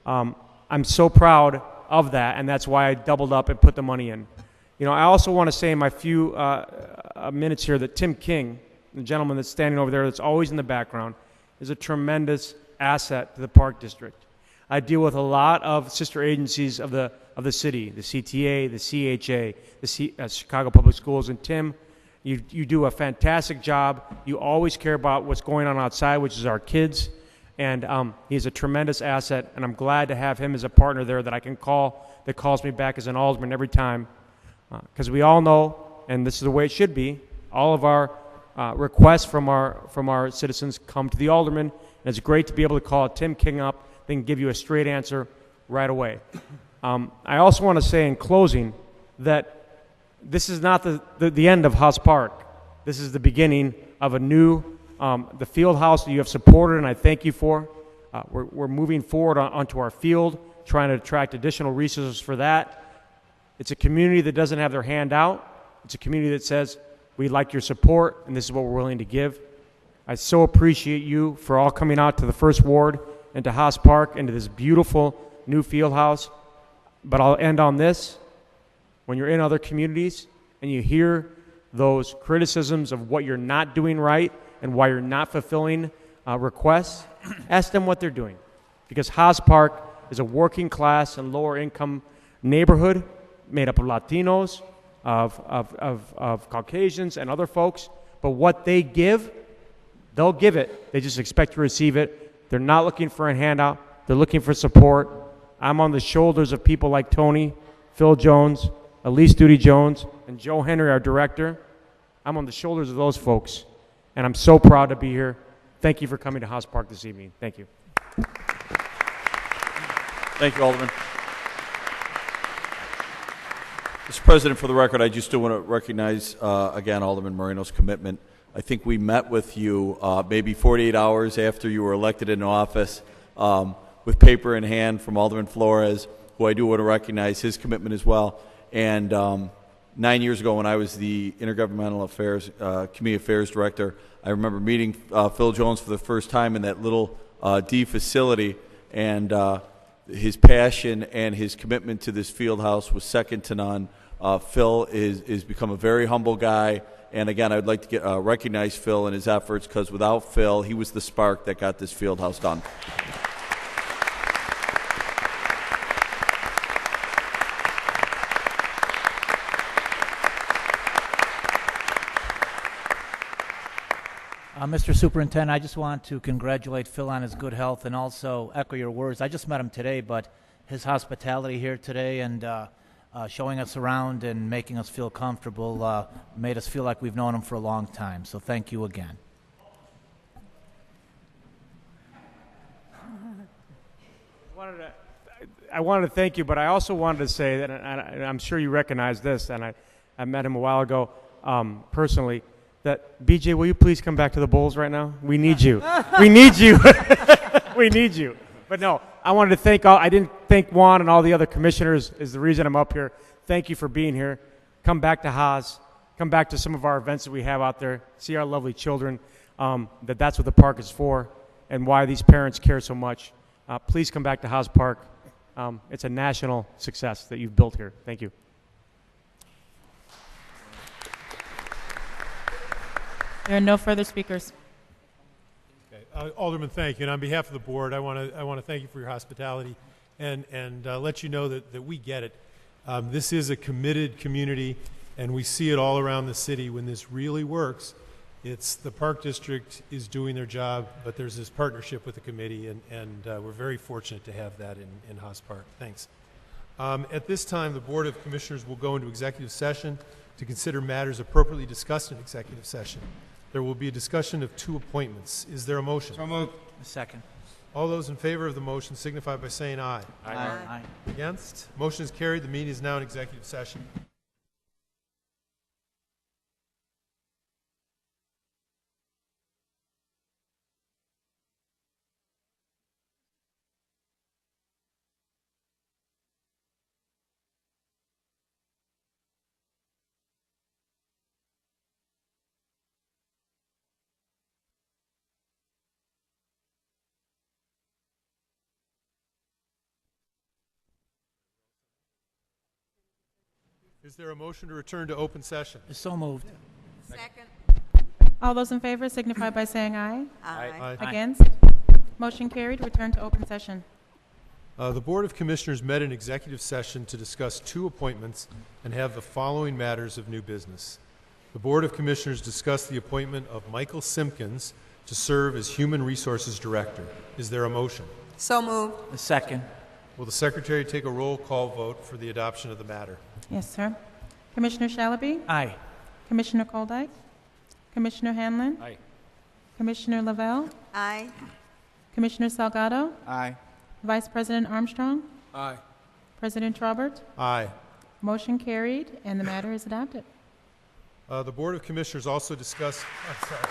I'm so proud of that, and that's why I doubled up and put the money in. You know, I also want to say in my few minutes here that Tim King, the gentleman that's standing over there that's always in the background, is a tremendous asset to the Park District. I deal with a lot of sister agencies of the city, the CTA, the CHA, the Chicago Public Schools, and Tim, you do a fantastic job. You always care about what's going on outside, which is our kids, and he's a tremendous asset, and I'm glad to have him as a partner there that I can call, that calls me back as an alderman every time, because we all know, and this is the way it should be, all of our requests from our citizens come to the alderman, and it's great to be able to call Tim King up. They can give you a straight answer right away. I also want to say in closing that this is not the end of Haas Park. This is the beginning of a new, the field house that you have supported, and I thank you for. We're moving forward onto our field, trying to attract additional resources for that. It's a community that doesn't have their hand out. It's a community that says, we like your support, and this is what we're willing to give. I so appreciate you for all coming out to the First Ward and to Haas Park and to this beautiful new field house. But I'll end on this. When you're in other communities and you hear those criticisms of what you're not doing right and why you're not fulfilling requests, ask them what they're doing. Because Haas Park is a working class and lower income neighborhood made up of Latinos, of Caucasians and other folks. But what they give, they'll give it. They just expect to receive it. They're not looking for a handout. They're looking for support. I'm on the shoulders of people like Tony, Phil Jones, Elise Duty Jones, and Joe Henry, our director. I'm on the shoulders of those folks, and I'm so proud to be here. Thank you for coming to Haas Park this evening. Thank you. Thank you, Alderman. Mr. President, for the record, I just do want to recognize, again, Alderman Moreno's commitment. I think we met with you maybe 48 hours after you were elected in office with paper in hand from Alderman Flores, who I do want to recognize his commitment as well. And 9 years ago when I was the Intergovernmental Affairs, Community Affairs Director, I remember meeting Phil Jones for the first time in that little D facility, and his passion and his commitment to this field house was second to none. Phil is become a very humble guy, and again, I would like to recognize Phil and his efforts, because without Phil, he was the spark that got this field house done. Mr. Superintendent, I just want to congratulate Phil on his good health and also echo your words. I just met him today, but his hospitality here today and showing us around and making us feel comfortable made us feel like we've known him for a long time. So thank you again. I wanted to thank you, but I also wanted to say that, and I'm sure you recognize this, and I met him a while ago personally, that, BJ, will you please come back to the Bulls right now? We need you. We need you. We need you. But no, I wanted to thank I didn't thank Juan and all the other commissioners is the reason I'm up here. Thank you for being here. Come back to Haas. Come back to some of our events that we have out there. See our lovely children. That's what the park is for and why these parents care so much. Please come back to Haas Park. It's a national success that you've built here. Thank you. There are no further speakers. Okay. Alderman, thank you. And on behalf of the board, I want to thank you for your hospitality and let you know that we get it. This is a committed community, and we see it all around the city. When this really works, It's the Park District is doing their job, but there's this partnership with the committee, and we're very fortunate to have that in Haas Park. Thanks. At this time, the Board of Commissioners will go into executive session to consider matters appropriately discussed in executive session. There will be a discussion of 2 appointments. Is there a motion? So moved. Second. All those in favor of the motion signify by saying aye. Aye. Aye. Against? Motion is carried. The meeting is now in executive session. Is there a motion to return to open session? So moved. Second. All those in favor signify by saying aye. Aye. Aye. Against? Motion carried. Return to open session. The Board of Commissioners met in executive session to discuss 2 appointments and have the following matters of new business. The Board of Commissioners discussed the appointment of Michael Simpkins to serve as Human Resources Director. Is there a motion? So moved. Second. Will the Secretary take a roll call vote for the adoption of the matter? Yes, sir. Commissioner Shalaby? Aye. Commissioner Koldyke? Commissioner Hanlon? Aye. Commissioner Lavelle? Aye. Commissioner Salgado? Aye. Vice President Armstrong? Aye. President Trobert? Aye. Motion carried, and the matter is adopted. The Board of Commissioners also discussed... I'm sorry.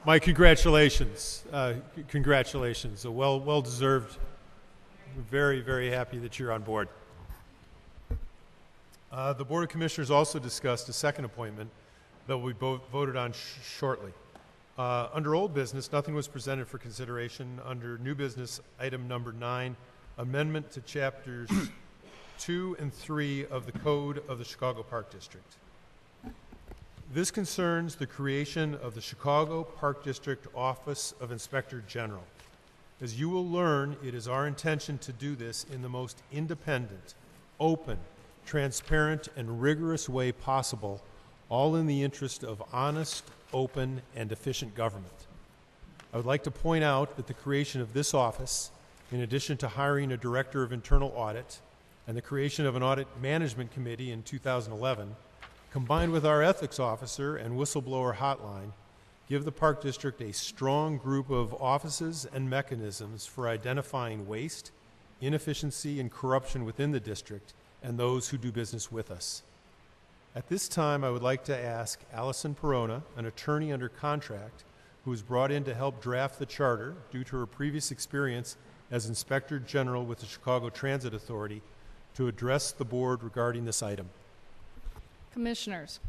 My congratulations. Congratulations. A well deserved. We're very, very happy that you're on board. The Board of Commissioners also discussed a second appointment that will be voted on shortly. Under old business, nothing was presented for consideration. Under new business, item number 9, amendment to chapters 2 and 3 of the Code of the Chicago Park District. This concerns the creation of the Chicago Park District Office of Inspector General. As you will learn, it is our intention to do this in the most independent, open, transparent, and rigorous way possible, all in the interest of honest, open, and efficient government. I would like to point out that the creation of this office, in addition to hiring a Director of Internal Audit and the creation of an Audit Management Committee in 2011, combined with our ethics officer and whistleblower hotline, give the Park District a strong group of offices and mechanisms for identifying waste, inefficiency, and corruption within the district and those who do business with us. At this time, I would like to ask Allison Perona, an attorney under contract, who was brought in to help draft the charter due to her previous experience as Inspector General with the Chicago Transit Authority, to address the board regarding this item. Commissioners,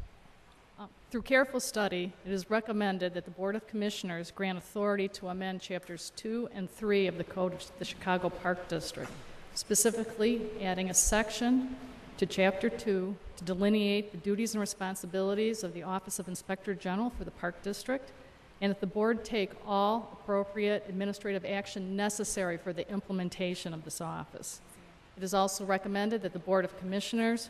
through careful study, it is recommended that the Board of Commissioners grant authority to amend Chapters 2 and 3 of the Code of the Chicago Park District, specifically adding a section to Chapter 2 to delineate the duties and responsibilities of the Office of Inspector General for the Park District, and that the Board take all appropriate administrative action necessary for the implementation of this office. It is also recommended that the Board of Commissioners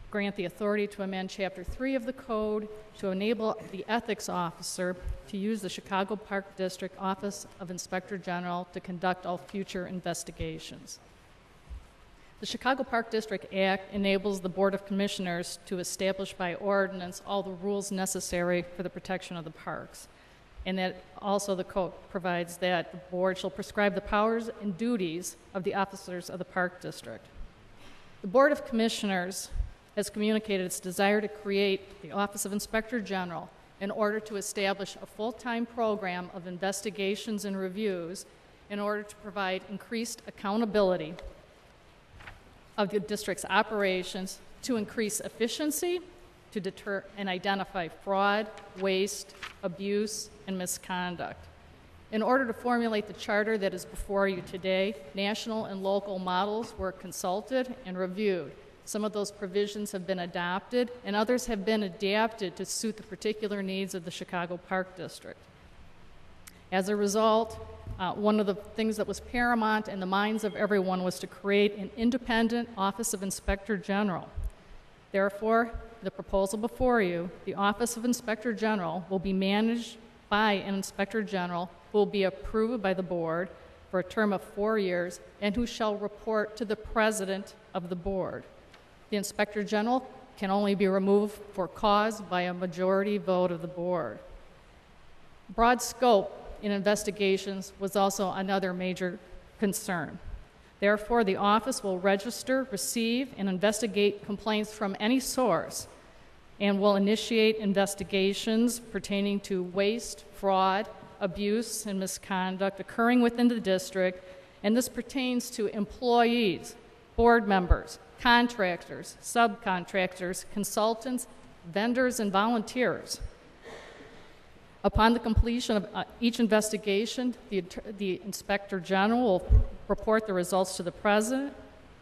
grant the authority to amend Chapter 3 of the Code to enable the ethics officer to use the Chicago Park District Office of Inspector General to conduct all future investigations. The Chicago Park District Act enables the Board of Commissioners to establish by ordinance all the rules necessary for the protection of the parks. And that also the code provides that the board shall prescribe the powers and duties of the officers of the Park District. The Board of Commissioners has communicated its desire to create the Office of Inspector General in order to establish a full-time program of investigations and reviews in order to provide increased accountability of the district's operations, to increase efficiency, to deter and identify fraud, waste, abuse, and misconduct. In order to formulate the charter that is before you today, national and local models were consulted and reviewed. Some of those provisions have been adopted, and others have been adapted to suit the particular needs of the Chicago Park District. As a result, one of the things that was paramount in the minds of everyone was to create an independent Office of Inspector General. Therefore, the proposal before you, the Office of Inspector General will be managed by an Inspector General who will be approved by the board for a term of 4 years and who shall report to the President of the board. The Inspector General can only be removed for cause by a majority vote of the board. Broad scope in investigations was also another major concern. Therefore, the office will register, receive, and investigate complaints from any source and will initiate investigations pertaining to waste, fraud, abuse, and misconduct occurring within the district, and this pertains to employees, board members, contractors, subcontractors, consultants, vendors, and volunteers. Upon the completion of each investigation, the Inspector General will report the results to the President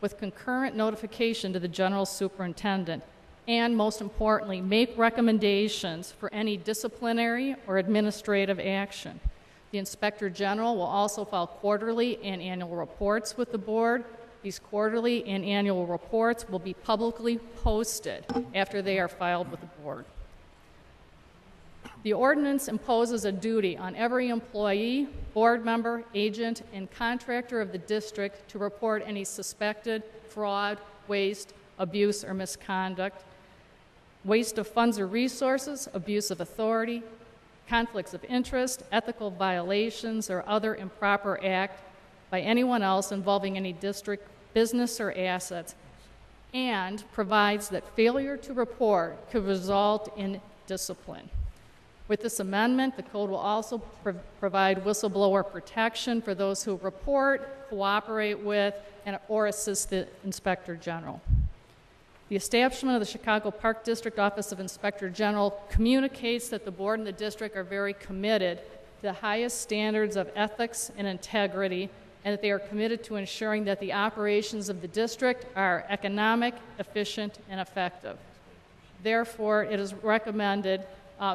with concurrent notification to the General Superintendent, and most importantly, make recommendations for any disciplinary or administrative action. The Inspector General will also file quarterly and annual reports with the Board. These quarterly and annual reports will be publicly posted after they are filed with the Board. The ordinance imposes a duty on every employee, board member, agent, and contractor of the district to report any suspected fraud, waste, abuse, or misconduct, waste of funds or resources, abuse of authority, conflicts of interest, ethical violations, or other improper act by anyone else involving any district business or assets, and provides that failure to report could result in discipline. With this amendment, the code will also provide whistleblower protection for those who report, cooperate with, or assist the Inspector General. The establishment of the Chicago Park District Office of Inspector General communicates that the board and the district are very committed to the highest standards of ethics and integrity, and that they are committed to ensuring that the operations of the district are economic, efficient, and effective. Therefore, it is recommended,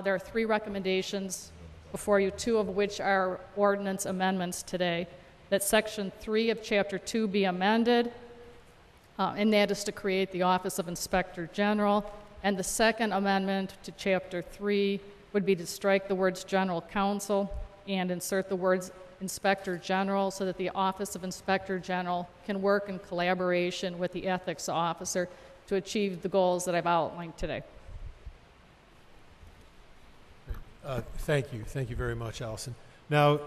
there are 3 recommendations before you, 2 of which are ordinance amendments today, that Section 3 of Chapter 2 be amended, and that is to create the Office of Inspector General. And the second amendment to Chapter 3 would be to strike the words General Counsel and insert the words Inspector General so that the Office of Inspector General can work in collaboration with the Ethics Officer to achieve the goals that I've outlined today. Thank you. Thank you very much, Allison. Now,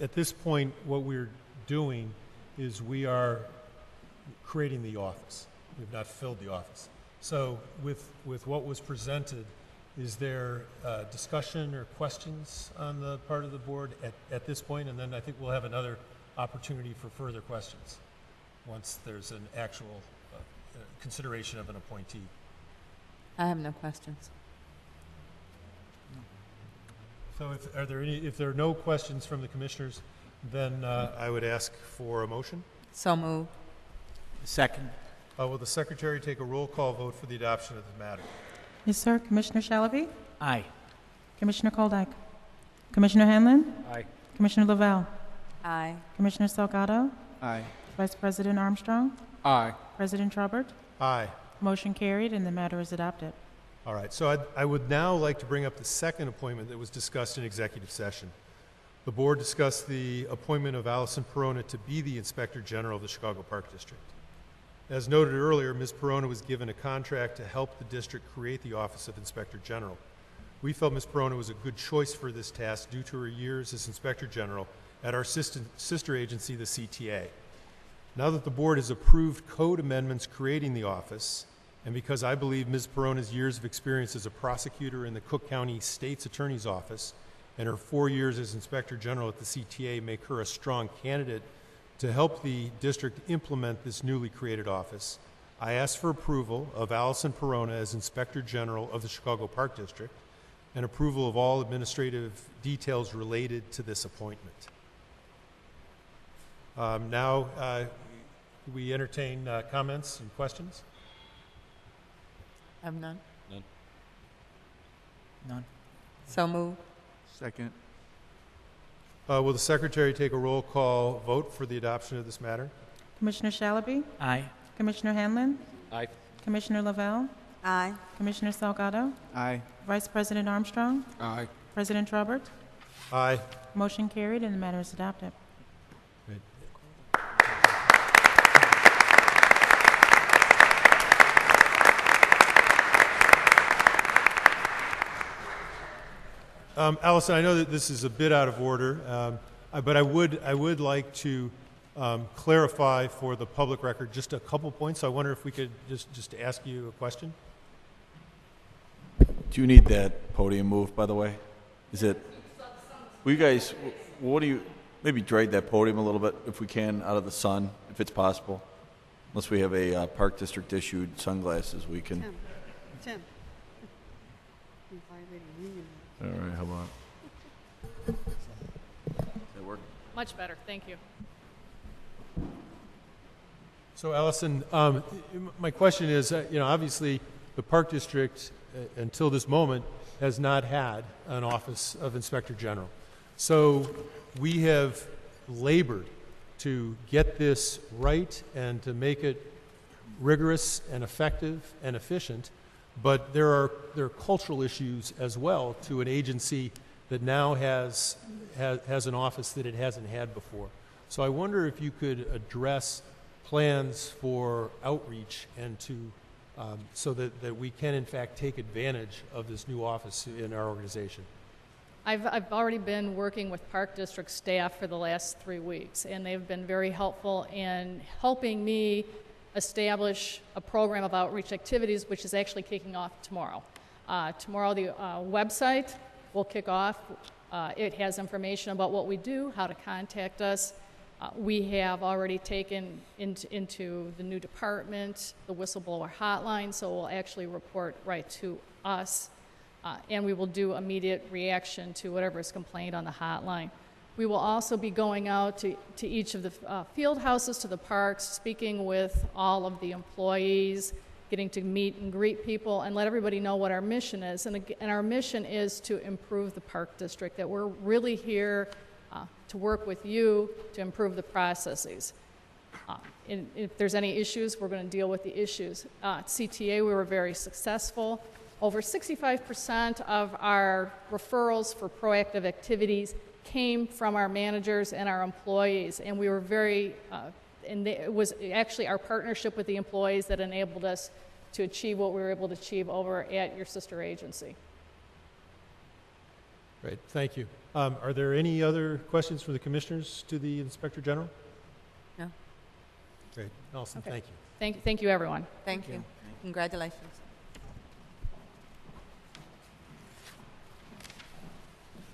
at this point, what we're doing is we are creating the office. We've not filled the office. So with what was presented, is there discussion or questions on the part of the board at this point? And then I think we'll have another opportunity for further questions once there's an actual consideration of an appointee. I have no questions. So if there are no questions from the commissioners, then I would ask for a motion. So moved. Second. Will the secretary take a roll call vote for the adoption of the matter? Yes, sir. Commissioner Shalaby? Aye. Commissioner Koldak? Commissioner Hanlon? Aye. Commissioner Lavelle? Aye. Commissioner Salgado? Aye. Vice President Armstrong? Aye. President Trobert? Aye. Motion carried and the matter is adopted. All right, so I would now like to bring up the second appointment that was discussed in executive session. The board discussed the appointment of Allison Perona to be the Inspector General of the Chicago Park District. As noted earlier, Ms. Perona was given a contract to help the district create the Office of Inspector General. We felt Ms. Perona was a good choice for this task due to her years as Inspector General at our sister agency, the CTA. Now that the board has approved code amendments creating the office, and because I believe Ms. Perona's years of experience as a prosecutor in the Cook County State's Attorney's Office and her 4 years as Inspector General at the CTA make her a strong candidate to help the district implement this newly created office, I ask for approval of Allison Perona as Inspector General of the Chicago Park District and approval of all administrative details related to this appointment. Now, we entertain comments and questions? I have none. None. None. So moved. Second. Will the Secretary take a roll call vote for the adoption of this matter? Commissioner Shalaby? Aye. Commissioner Hanlon? Aye. Commissioner Lavelle? Aye. Commissioner Salgado? Aye. Vice President Armstrong? Aye. President Trubert? Aye. Motion carried and the matter is adopted. Great. Allison, I know that this is a bit out of order, but I would like to clarify for the public record just a couple points. So I wonder if we could just ask you a question. Do you need that podium moved, by the way? Is it? Will you guys, what do you, maybe drag that podium a little bit, if we can, out of the sun, if it's possible? Unless we have a Park District issued sunglasses, we can. Tim. All right, how about? Does that work? Much better, thank you. So, Allison, my question is, obviously, the Park District, until this moment, has not had an Office of Inspector General. So, we have labored to get this right and to make it rigorous and effective and efficient, but there are cultural issues as well to an agency that now has an office that it hasn't had before. So, I wonder if you could address plans for outreach and to so that we can in fact take advantage of this new office in our organization. I've already been working with Park District staff for the last 3 weeks, and they've been very helpful in helping me establish a program of outreach activities, which is actually kicking off tomorrow. Tomorrow the website will kick off. It has information about what we do, how to contact us. We have already taken into the new department the whistleblower hotline, so it will actually report right to us, and we will do immediate reaction to whatever is complained on the hotline. We will also be going out to each of the field houses, to the parks, speaking with all of the employees, getting to meet and greet people, and let everybody know what our mission is. And our mission is to improve the Park District, that we're really here to work with you to improve the processes. If there's any issues, we're going to deal with the issues. At CTA, we were very successful. Over 65% of our referrals for proactive activities came from our managers and our employees, and we were very, it was actually our partnership with the employees that enabled us to achieve what we were able to achieve over at your sister agency. Great, thank you. Are there any other questions for the commissioners to the Inspector General? No. Great, Allison, Okay. thank you. Thank you, everyone. Thank you. Congratulations.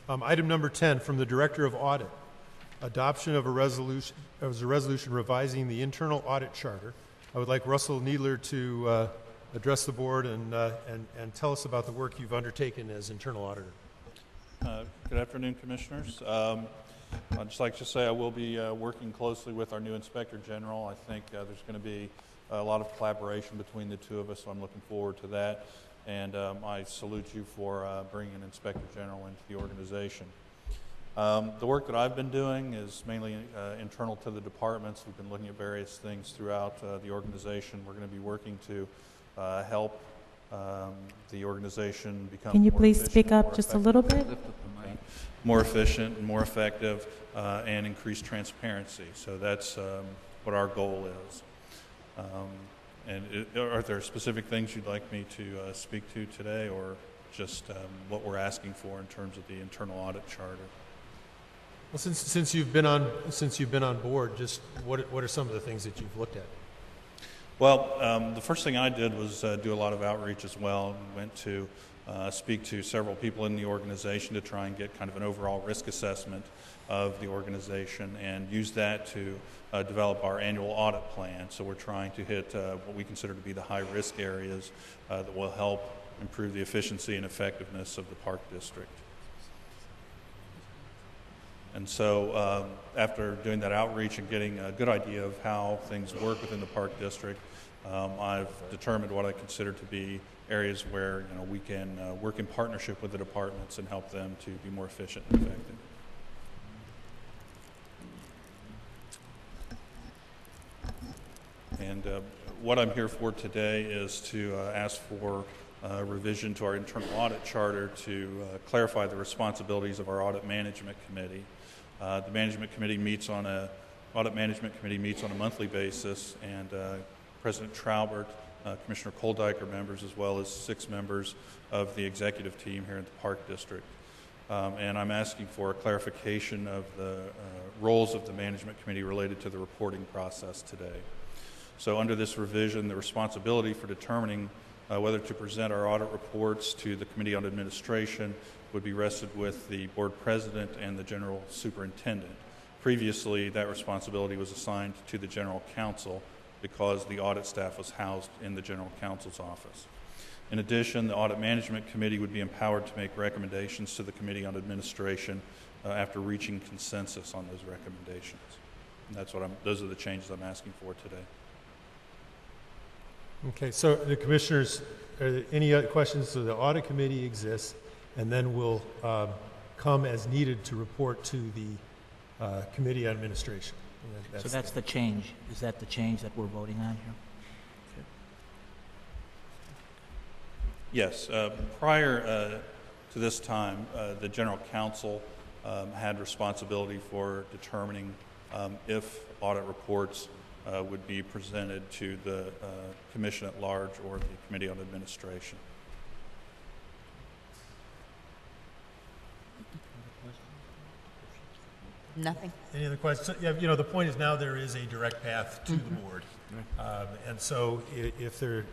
Item number 10 from the Director of Audit, adoption of a resolution revising the internal audit charter. I would like Russell Needler to address the board and tell us about the work you've undertaken as internal auditor. Good afternoon, Commissioners. I'd just like to say I will be working closely with our new Inspector General. I think there's going to be a lot of collaboration between the two of us, so I'm looking forward to that. And I salute you for bringing an Inspector General into the organization. The work that I've been doing is mainly internal to the departments. We've been looking at various things throughout the organization. We're going to be working to help the organization become Can you more please efficient, speak up more just a effective. little bit? More efficient and more effective and increase transparency. So that's what our goal is. Are there specific things you'd like me to speak to today, or just what we're asking for in terms of the internal audit charter? Well, since you've been on board, just what are some of the things that you've looked at? Well, the first thing I did was do a lot of outreach as well, and went to speak to several people in the organization to try and get kind of an overall risk assessment of the organization, and use that to develop our annual audit plan. So we're trying to hit what we consider to be the high risk areas that will help improve the efficiency and effectiveness of the Park District. And so after doing that outreach and getting a good idea of how things work within the Park District, I've determined what I consider to be areas where we can work in partnership with the departments and help them to be more efficient and effective. And what I'm here for today is to ask for revision to our internal audit charter to clarify the responsibilities of our audit management committee. The audit management committee meets on a monthly basis, and President Traubert, Commissioner Koldyke are members, as well as 6 members of the executive team here at the Park District. And I'm asking for a clarification of the roles of the management committee related to the reporting process today. So under this revision, the responsibility for determining whether to present our audit reports to the Committee on Administration would be rested with the board president and the general superintendent. Previously, that responsibility was assigned to the general counsel because the audit staff was housed in the general counsel's office. In addition, the audit management committee would be empowered to make recommendations to the Committee on Administration after reaching consensus on those recommendations. And those are the changes I'm asking for today. Okay, so the commissioners, are there any other questions? So the audit committee exists, and then we'll come as needed to report to the Committee on Administration. So that's the change. Is that the change that we're voting on here? Yes. Prior to this time, the general counsel had responsibility for determining if audit reports would be presented to the Commission at Large or the Committee on Administration. Nothing. Any other questions? Yeah, you know, the point is now there is a direct path to the board. And so if there,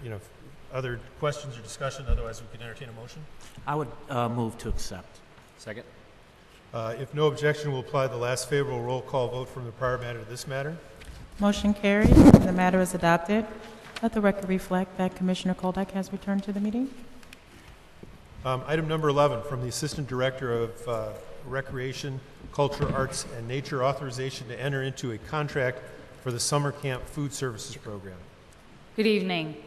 other questions or discussion, otherwise we can entertain a motion. I would move to accept. Second. If no objection, we'll apply the last favorable roll call vote from the prior matter to this matter. Motion carried. The matter is adopted. Let the record reflect that Commissioner Koldyke has returned to the meeting. Item number 11 from the Assistant Director of Recreation, Culture, Arts, and Nature, authorization to enter into a contract for the Summer Camp Food Services Program. Good evening.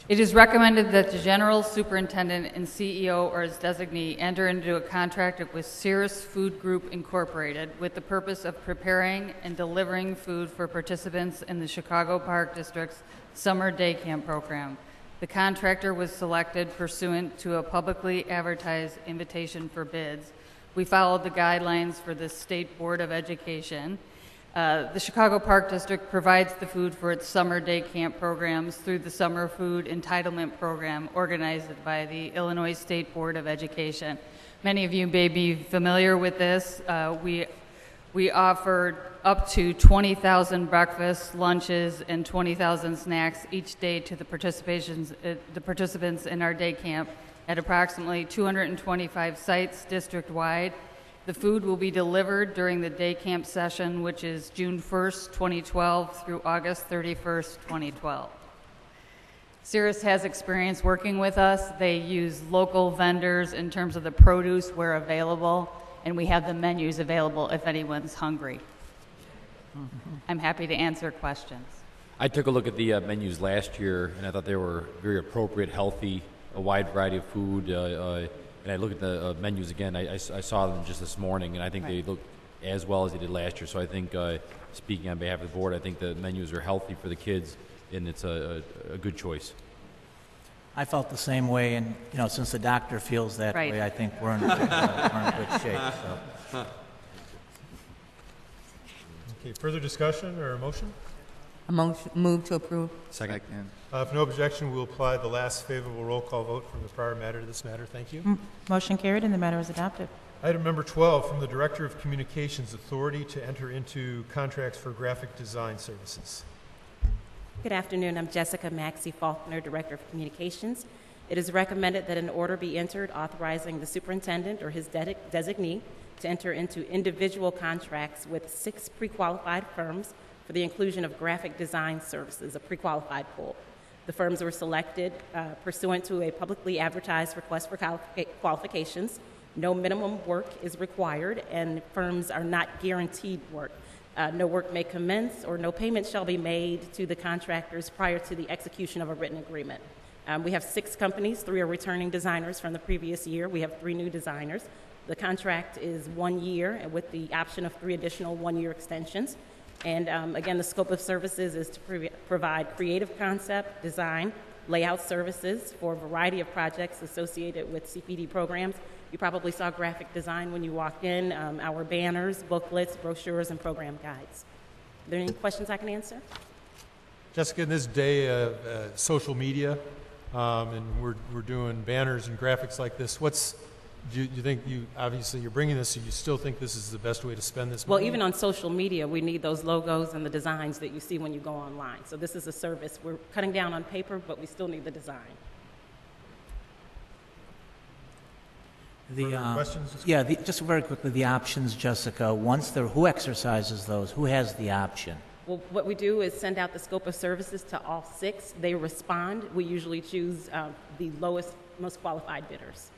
It is recommended that the General Superintendent and CEO or his designee enter into a contract with Cirrus Food Group Incorporated with the purpose of preparing and delivering food for participants in the Chicago Park District's Summer Day Camp program. The contractor was selected pursuant to a publicly advertised invitation for bids. We followed the guidelines for the State Board of Education. The Chicago Park District provides the food for its summer day camp programs through the Summer Food Entitlement Program organized by the Illinois State Board of Education. Many of you may be familiar with this. We offered up to 20,000 breakfasts, lunches, and 20,000 snacks each day to the participants in our day camp at approximately 225 sites district-wide. The food will be delivered during the day camp session, which is June 1st, 2012 through August 31st, 2012. Cirrus has experience working with us. They use local vendors in terms of the produce where available, and we have the menus available if anyone's hungry. I'm happy to answer questions. I took a look at the menus last year, and I thought they were very appropriate, healthy, a wide variety of food. And I look at the menus again. I saw them just this morning, and I think they look as well as they did last year. So I think, speaking on behalf of the board, I think the menus are healthy for the kids, and it's a good choice. I felt the same way, and since the doctor feels that way, I think we're in good shape. So. Okay, further discussion or a motion? A motion, move to approve. Second. If no objection, we'll apply the last favorable roll call vote from the prior matter to this matter. Thank you. Motion carried and the matter is adopted. Item number 12 from the Director of Communications, authority to enter into contracts for graphic design services. Good afternoon. I'm Jessica Maxey Faulkner, Director of Communications. It is recommended that an order be entered authorizing the superintendent or his designee to enter into individual contracts with 6 pre-qualified firms for the inclusion of graphic design services, a pre-qualified pool. The firms were selected pursuant to a publicly advertised request for qualifications. No minimum work is required, and firms are not guaranteed work. No work may commence, or no payment shall be made to the contractors prior to the execution of a written agreement. We have 6 companies. 3 are returning designers from the previous year. We have 3 new designers. The contract is 1 year with the option of 3 additional 1-year extensions. And again, the scope of services is to provide creative concept, design, layout services for a variety of projects associated with CPD programs. You probably saw graphic design when you walked in, our banners, booklets, brochures, and program guides. Are there any questions I can answer? Jessica, in this day of social media, and we're doing banners and graphics like this, do you think obviously you're bringing this, so you still think this is the best way to spend this money? Well, even on social media, we need those logos and the designs that you see when you go online. So this is a service. We're cutting down on paper, but we still need the design. Questions? Just very quickly, the options, Jessica. Who exercises those? Who has the option? Well, what we do is send out the scope of services to all 6. They respond. We usually choose the lowest, most qualified bidders.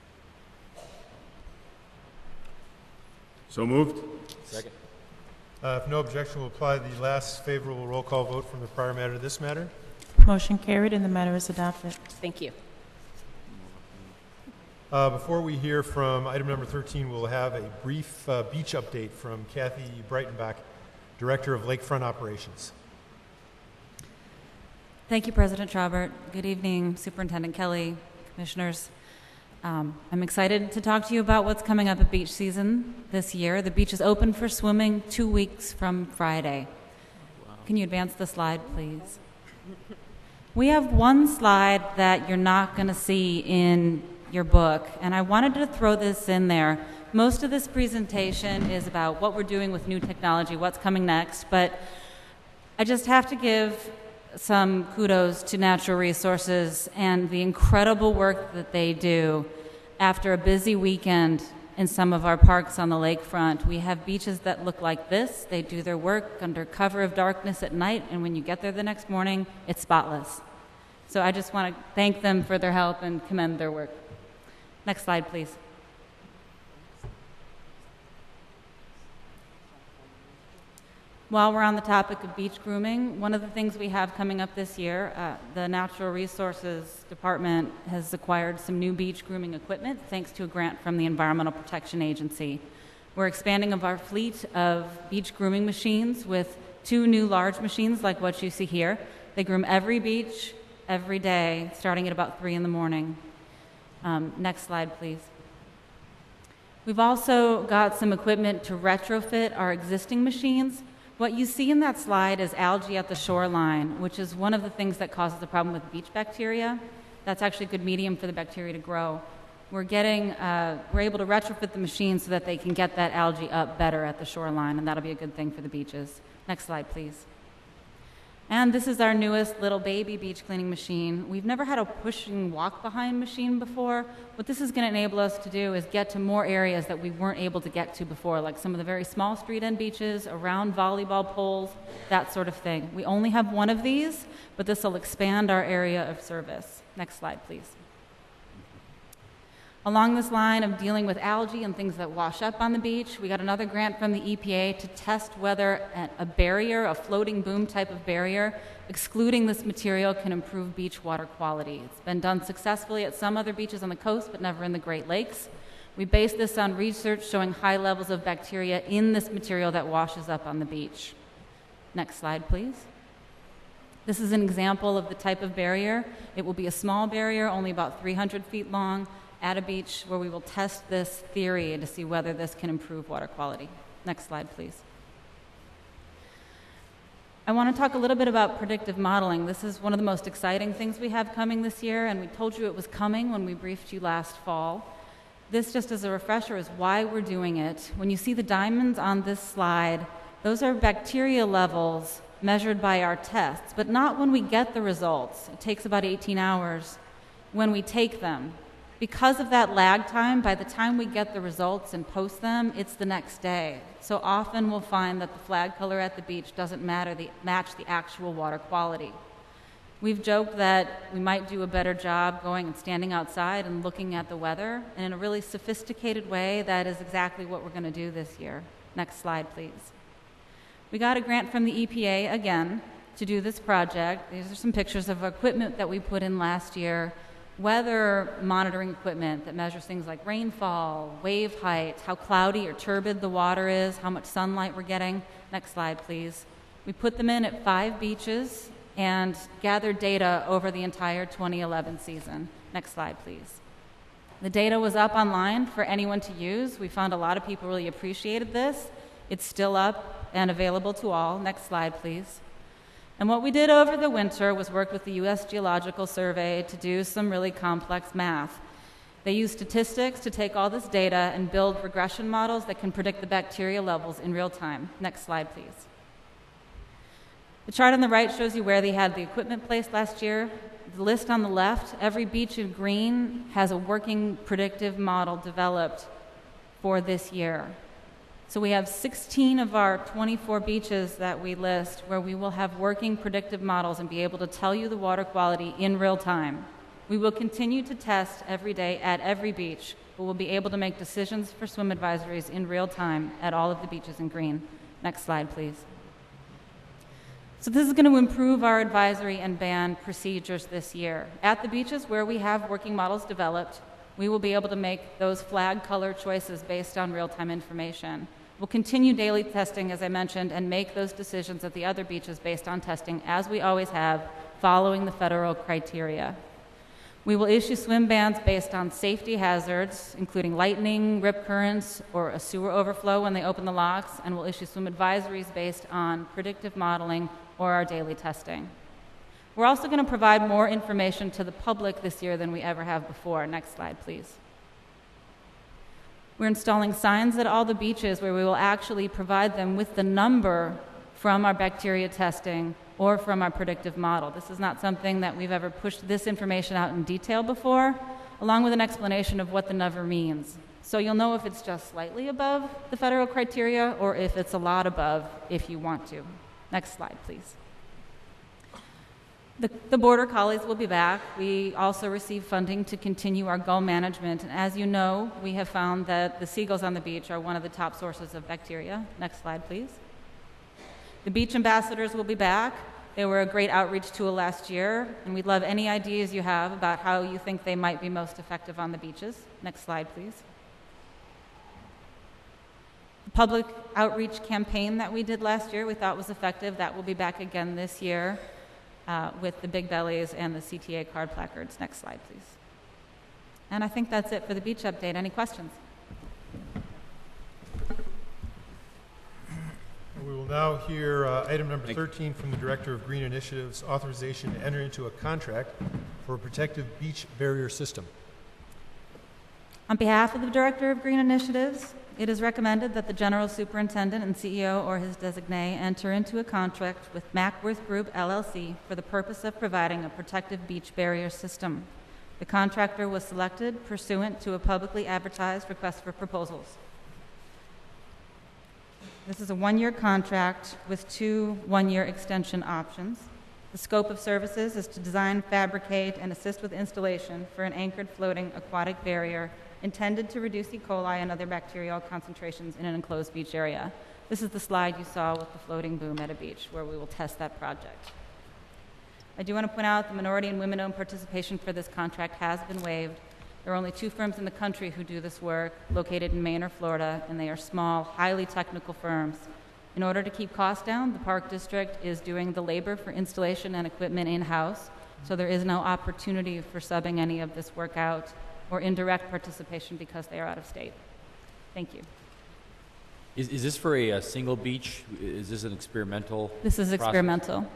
So moved. Second. If no objection, we'll apply the last favorable roll call vote from the prior matter to this matter. Motion carried and the matter is adopted. Thank you. Before we hear from item number 13, we'll have a brief beach update from Kathy Breitenbach, Director of Lakefront Operations. Thank you, President Traubert. Good evening, Superintendent Kelly, Commissioners. I'm excited to talk to you about what's coming up at beach season this year. The beach is open for swimming 2 weeks from Friday. Can you advance the slide, please? We have one slide that you're not going to see in your book, and I wanted to throw this in there. Most of this presentation is about what we're doing with new technology, what's coming next, but I just have to give some kudos to Natural Resources and the incredible work that they do after a busy weekend in some of our parks on the lakefront. We have beaches that look like this. They do their work under cover of darkness at night, and when you get there the next morning, it's spotless. So I just want to thank them for their help and commend their work. Next slide, please. While we're on the topic of beach grooming, one of the things we have coming up this year, the Natural Resources Department has acquired some new beach grooming equipment thanks to a grant from the Environmental Protection Agency. We're expanding of our fleet of beach grooming machines with 2 new large machines like what you see here. They groom every beach, every day, starting at about 3 in the morning. Next slide, please. We've also got some equipment to retrofit our existing machines. What you see in that slide is algae at the shoreline, which is one of the things that causes the problem with beach bacteria. That's actually a good medium for the bacteria to grow. We're able to retrofit the machines so that they can get that algae up better at the shoreline, and that'll be a good thing for the beaches. Next slide, please. And this is our newest little baby beach cleaning machine. We've never had a pushing walk-behind machine before. What this is going to enable us to do is get to more areas that we weren't able to get to before, like some of the very small street-end beaches, around volleyball poles, that sort of thing. We only have one of these, but this will expand our area of service. Next slide, please. Along this line of dealing with algae and things that wash up on the beach, we got another grant from the EPA to test whether a barrier, a floating boom type of barrier, excluding this material can improve beach water quality. It's been done successfully at some other beaches on the coast, but never in the Great Lakes. We based this on research showing high levels of bacteria in this material that washes up on the beach. Next slide, please. This is an example of the type of barrier. It will be a small barrier, only about 300 feet long, at a beach where we will test this theory to see whether this can improve water quality. Next slide, please. I want to talk a little bit about predictive modeling. This is one of the most exciting things we have coming this year, and we told you it was coming when we briefed you last fall. This, just as a refresher, is why we're doing it. When you see the diamonds on this slide, those are bacteria levels measured by our tests, but not when we get the results. It takes about 18 hours when we take them. Because of that lag time, by the time we get the results and post them, it's the next day. So often we'll find that the flag color at the beach doesn't match the actual water quality. We've joked that we might do a better job going and standing outside and looking at the weather, and in a really sophisticated way, that is exactly what we're going to do this year. Next slide, please. We got a grant from the EPA, again, to do this project. These are some pictures of equipment that we put in last year. Weather monitoring equipment that measures things like rainfall, wave height, how cloudy or turbid the water is, how much sunlight we're getting. Next slide, please. We put them in at 5 beaches and gathered data over the entire 2011 season. Next slide, please. The data was up online for anyone to use. We found a lot of people really appreciated this. It's still up and available to all. Next slide, please. And what we did over the winter was work with the U.S. Geological Survey to do some really complex math. They used statistics to take all this data and build regression models that can predict the bacteria levels in real time. Next slide, please. The chart on the right shows you where they had the equipment placed last year. The list on the left, every beach in green has a working predictive model developed for this year. So we have 16 of our 24 beaches that we list where we will have working predictive models and be able to tell you the water quality in real time. We will continue to test every day at every beach, but we'll be able to make decisions for swim advisories in real time at all of the beaches in green. Next slide, please. So this is going to improve our advisory and ban procedures this year. At the beaches where we have working models developed, we will be able to make those flag color choices based on real-time information. We'll continue daily testing, as I mentioned, and make those decisions at the other beaches based on testing, as we always have, following the federal criteria. We will issue swim bans based on safety hazards, including lightning, rip currents, or a sewer overflow when they open the locks, and we'll issue swim advisories based on predictive modeling or our daily testing. We're also going to provide more information to the public this year than we ever have before. Next slide, please. We're installing signs at all the beaches where we will actually provide them with the number from our bacteria testing or from our predictive model. This is not something that we've ever pushed this information out in detail before, along with an explanation of what the number means. So you'll know if it's just slightly above the federal criteria or if it's a lot above if you want to. Next slide, please. The Border Collies will be back. We also receive funding to continue our gull management. And as you know, we have found that the seagulls on the beach are one of the top sources of bacteria. Next slide, please. The beach ambassadors will be back. They were a great outreach tool last year, and we'd love any ideas you have about how you think they might be most effective on the beaches. Next slide, please. The public outreach campaign that we did last year we thought was effective. That will be back again this year with the big bellies and the CTA card placards. Next slide, please. And I think that's it for the beach update. Any questions? We will now hear item number 13 from the Director of Green Initiatives, authorization to enter into a contract for a protective beach barrier system. On behalf of the Director of Green Initiatives, it is recommended that the General Superintendent and CEO or his designee enter into a contract with Mackworth Group, LLC, for the purpose of providing a protective beach barrier system. The contractor was selected pursuant to a publicly advertised request for proposals. This is a 1-year contract with 2 1-year extension options. The scope of services is to design, fabricate, and assist with installation for an anchored floating aquatic barrier intended to reduce E. coli and other bacterial concentrations in an enclosed beach area. This is the slide you saw with the floating boom at a beach where we will test that project. I do want to point out the minority and women-owned participation for this contract has been waived. There are only 2 firms in the country who do this work, located in Maine or Florida, and they are small, highly technical firms. In order to keep costs down, the Park District is doing the labor for installation and equipment in-house, so there is no opportunity for subbing any of this work out or indirect participation because they are out of state. Thank you. Is this for a single beach? Is this an experimental This is process? experimental.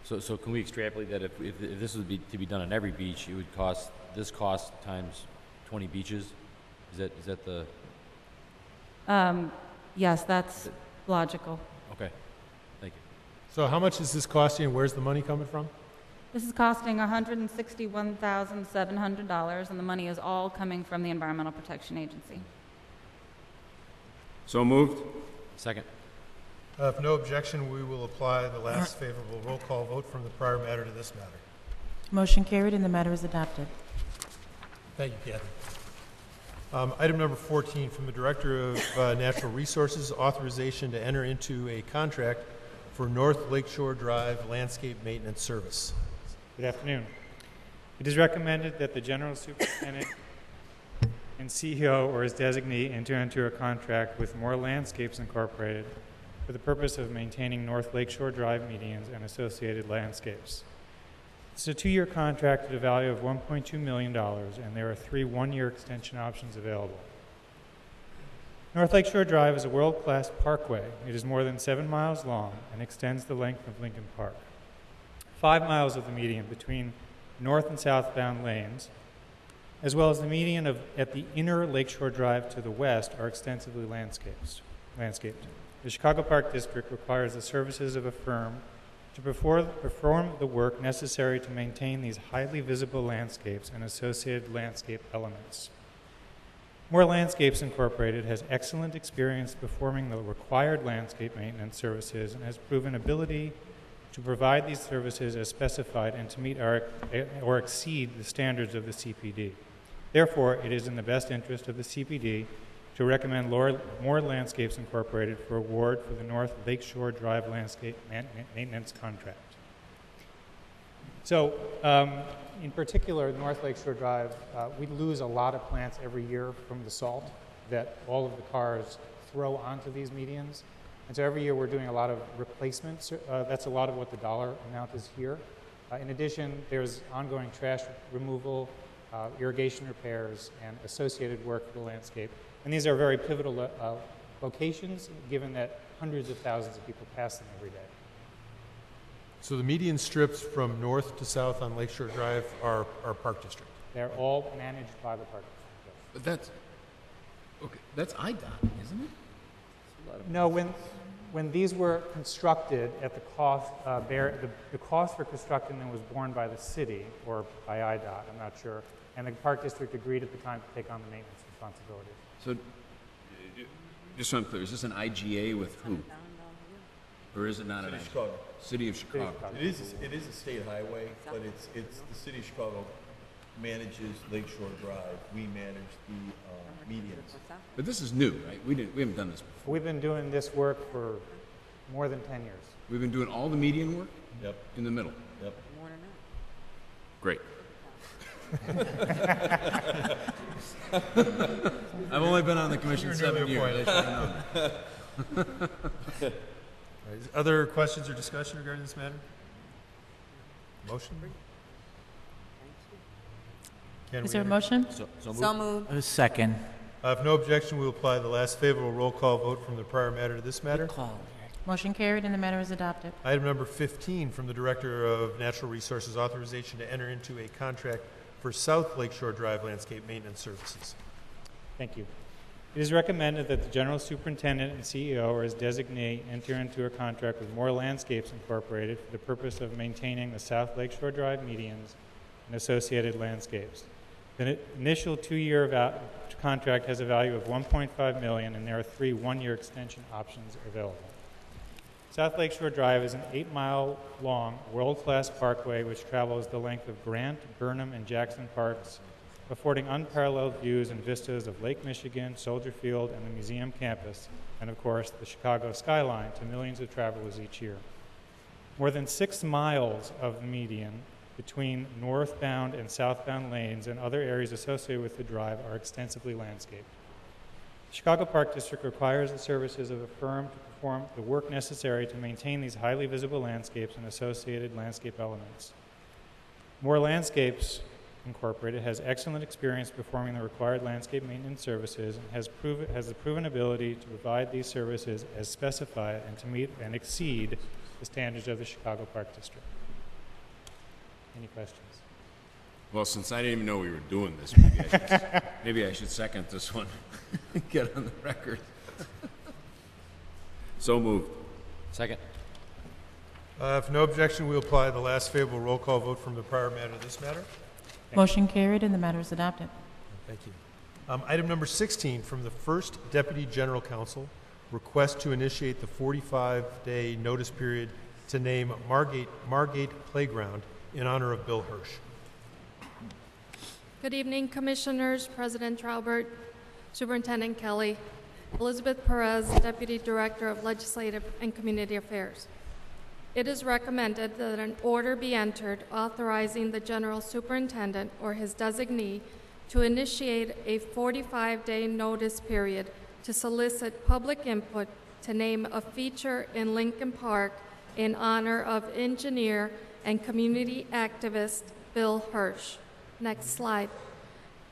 So can we extrapolate that if this would be to be done on every beach, it would cost this cost times 20 beaches? Is that the? Yes, that's logical. Okay, thank you. So how much is this costing and where's the money coming from? This is costing $161,700, and the money is all coming from the Environmental Protection Agency. So moved. Second. If no objection, we will apply the last favorable roll call vote from the prior matter to this matter. Motion carried and the matter is adopted. Thank you, Kathy. Item number 14 from the Director of Natural Resources, authorization to enter into a contract for North Lakeshore Drive landscape maintenance service. Good afternoon. It is recommended that the General Superintendent and CEO or his designee enter into a contract with Moore Landscapes Incorporated for for the purpose of maintaining North Lakeshore Drive medians and associated landscapes. It's a 2-year contract at a value of $1.2 million, and there are 3 one-year extension options available. North Lakeshore Drive is a world-class parkway. It is more than 7 miles long and extends the length of Lincoln Park. 5 miles of the median between north and southbound lanes, as well as the median at the inner Lakeshore Drive to the west, are extensively landscaped. The Chicago Park District requires the services of a firm to perform the work necessary to maintain these highly visible landscapes and associated landscape elements. Moore Landscapes Incorporated has excellent experience performing the required landscape maintenance services and has proven ability to provide these services as specified and to meet or exceed the standards of the CPD. Therefore, it is in the best interest of the CPD to recommend Moore Landscapes Incorporated for award for the North Lakeshore Drive Landscape Maintenance Contract. So, in particular, North Lakeshore Drive, we lose a lot of plants every year from the salt that all of the cars throw onto these medians. And so every year we're doing a lot of replacements. That's a lot of what the dollar amount is here. In addition, there's ongoing trash removal, irrigation repairs, and associated work for the landscape. And these are very pivotal locations, given that hundreds of thousands of people pass them every day. So the median strips from north to south on Lakeshore Drive are Park District? They're all managed by the Park District. But that's IDOT, isn't it? No, when these were constructed, at the cost, the cost for constructing them was borne by the city or by IDOT, I'm not sure, and the Park District agreed at the time to take on the maintenance responsibility. So, just so I'm clear, is this an IGA with who? Or is it not an IGA? Chicago. City of Chicago. It is a state highway, but it's the city of Chicago manages Lakeshore Drive. We manage the medians. But this is new, right? We haven't done this before. We've been doing this work for more than 10 years. We've been doing all the median work? Yep. In the middle? Yep. Great. I've only been on the commission 7 years. I should have known. Other questions or discussion regarding this matter? Motion? Is there a motion? So moved. A second. If no objection, we will apply the last favorable roll call vote from the prior matter to this matter. Motion carried and the matter is adopted. Item number 15 from the Director of Natural Resources, authorization to enter into a contract for South Lakeshore Drive landscape maintenance services. Thank you. It is recommended that the General Superintendent and CEO or his designee enter into a contract with Moore Landscapes Incorporated for the purpose of maintaining the South Lakeshore Drive medians and associated landscapes. The initial 2-year contract has a value of $1.5 million, and there are 3 one-year extension options available. South Lakeshore Drive is an 8-mile-long, world-class parkway which travels the length of Grant, Burnham, and Jackson Parks, affording unparalleled views and vistas of Lake Michigan, Soldier Field, and the museum campus, and of course the Chicago skyline to millions of travelers each year. More than 6 miles of the median between northbound and southbound lanes and other areas associated with the drive are extensively landscaped. The Chicago Park District requires the services of a firm to perform the work necessary to maintain these highly visible landscapes and associated landscape elements. Moore Landscapes Incorporated has excellent experience performing the required landscape maintenance services and has the proven ability to provide these services as specified and to meet and exceed the standards of the Chicago Park District. Any questions? Well, since I didn't even know we were doing this, maybe I should second this one. Get on the record. So moved. Second. If no objection, we will apply the last favorable roll call vote from the prior matter to this matter. Motion carried and the matter is adopted. Thank you. Item number 16 from the First Deputy General Counsel, request to initiate the 45-day notice period to name Margate Playground in honor of Bill Hirsch. Good evening, Commissioners, President Traubert, Superintendent Kelly, Elizabeth Perez, Deputy Director of Legislative and Community Affairs. It is recommended that an order be entered authorizing the General Superintendent or his designee to initiate a 45-day notice period to solicit public input to name a feature in Lincoln Park in honor of engineer and community activist Bill Hirsch. Next slide.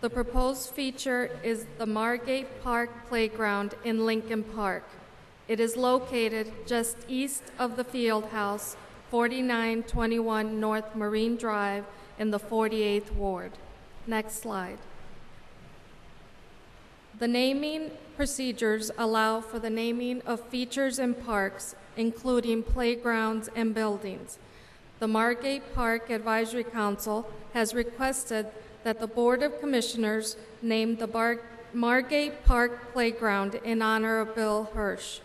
The proposed feature is the Margate Park Playground in Lincoln Park. It is located just east of the field house, 4921 North Marine Drive in the 48th Ward. Next slide. The naming procedures allow for the naming of features in parks, including playgrounds and buildings. The Margate Park Advisory Council has requested that the Board of Commissioners name the Margate Park Playground in honor of Bill Hirsch.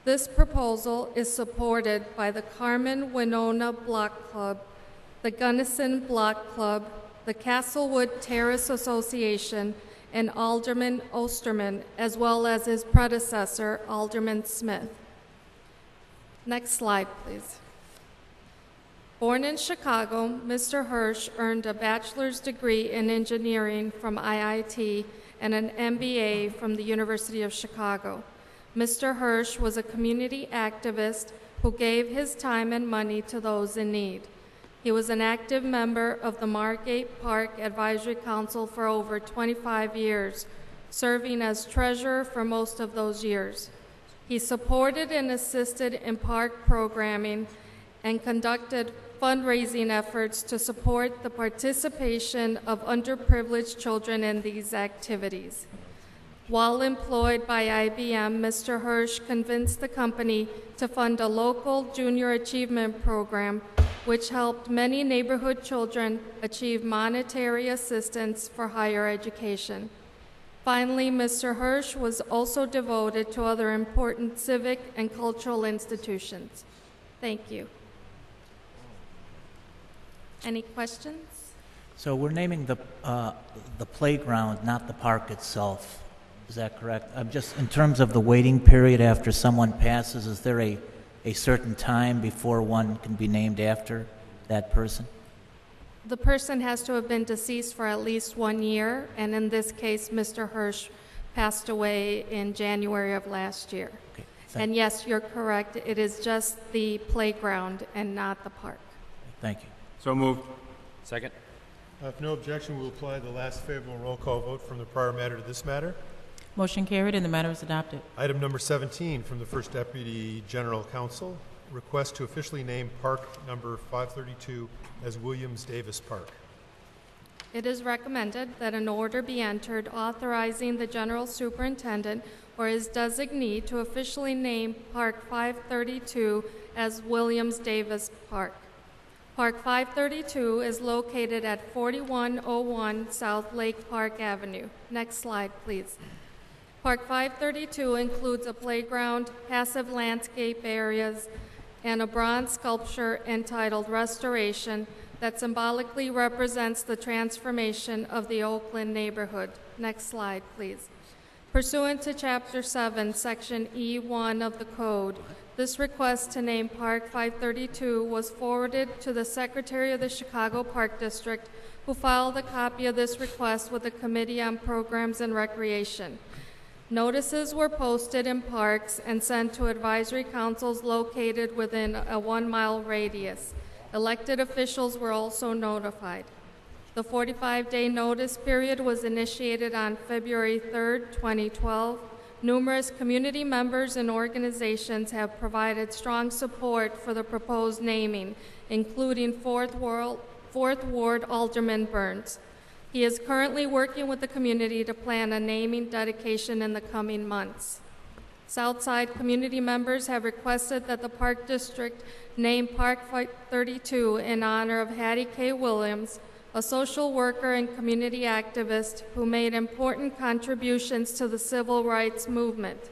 This proposal is supported by the Carmen Winona Block Club, the Gunnison Block Club, the Castlewood Terrace Association, and Alderman Osterman, as well as his predecessor, Alderman Smith. Next slide, please. Born in Chicago, Mr. Hirsch earned a bachelor's degree in engineering from IIT and an MBA from the University of Chicago. Mr. Hirsch was a community activist who gave his time and money to those in need. He was an active member of the Margate Park Advisory Council for over 25 years, serving as treasurer for most of those years. He supported and assisted in park programming and conducted fundraising efforts to support the participation of underprivileged children in these activities. While employed by IBM, Mr. Hirsch convinced the company to fund a local junior achievement program which helped many neighborhood children achieve monetary assistance for higher education. Finally, Mr. Hirsch was also devoted to other important civic and cultural institutions. Thank you. Any questions? So we're naming the playground, not the park itself. Is that correct? Just in terms of the waiting period after someone passes, is there a certain time before one can be named after that person? The person has to have been deceased for at least 1 year, and in this case, Mr. Hirsch passed away in January of last year. Okay, and yes, you're correct. It is just the playground and not the park. Thank you. So moved. Second. If no objection, we'll apply the last favorable roll call vote from the prior matter to this matter. Motion carried and the matter is adopted. Item number 17 from the First Deputy General Counsel, request to officially name park number 532 as Williams Davis Park. It is recommended that an order be entered authorizing the General Superintendent or his designee to officially name Park 532 as Williams Davis Park. Park 532 is located at 4101 South Lake Park Avenue. Next slide, please. Park 532 includes a playground, passive landscape areas, and a bronze sculpture entitled Restoration that symbolically represents the transformation of the Oakland neighborhood. Next slide, please. Pursuant to Chapter 7, Section E1 of the Code, this request to name Park 532 was forwarded to the Secretary of the Chicago Park District, who filed a copy of this request with the Committee on Programs and Recreation. Notices were posted in parks and sent to advisory councils located within a 1-mile radius. Elected officials were also notified. The 45-day notice period was initiated on February 3, 2012. Numerous community members and organizations have provided strong support for the proposed naming, including Fourth Ward Alderman Burns. He is currently working with the community to plan a naming dedication in the coming months. Southside community members have requested that the Park District name Park 32 in honor of Hattie K. Williams, a social worker and community activist who made important contributions to the civil rights movement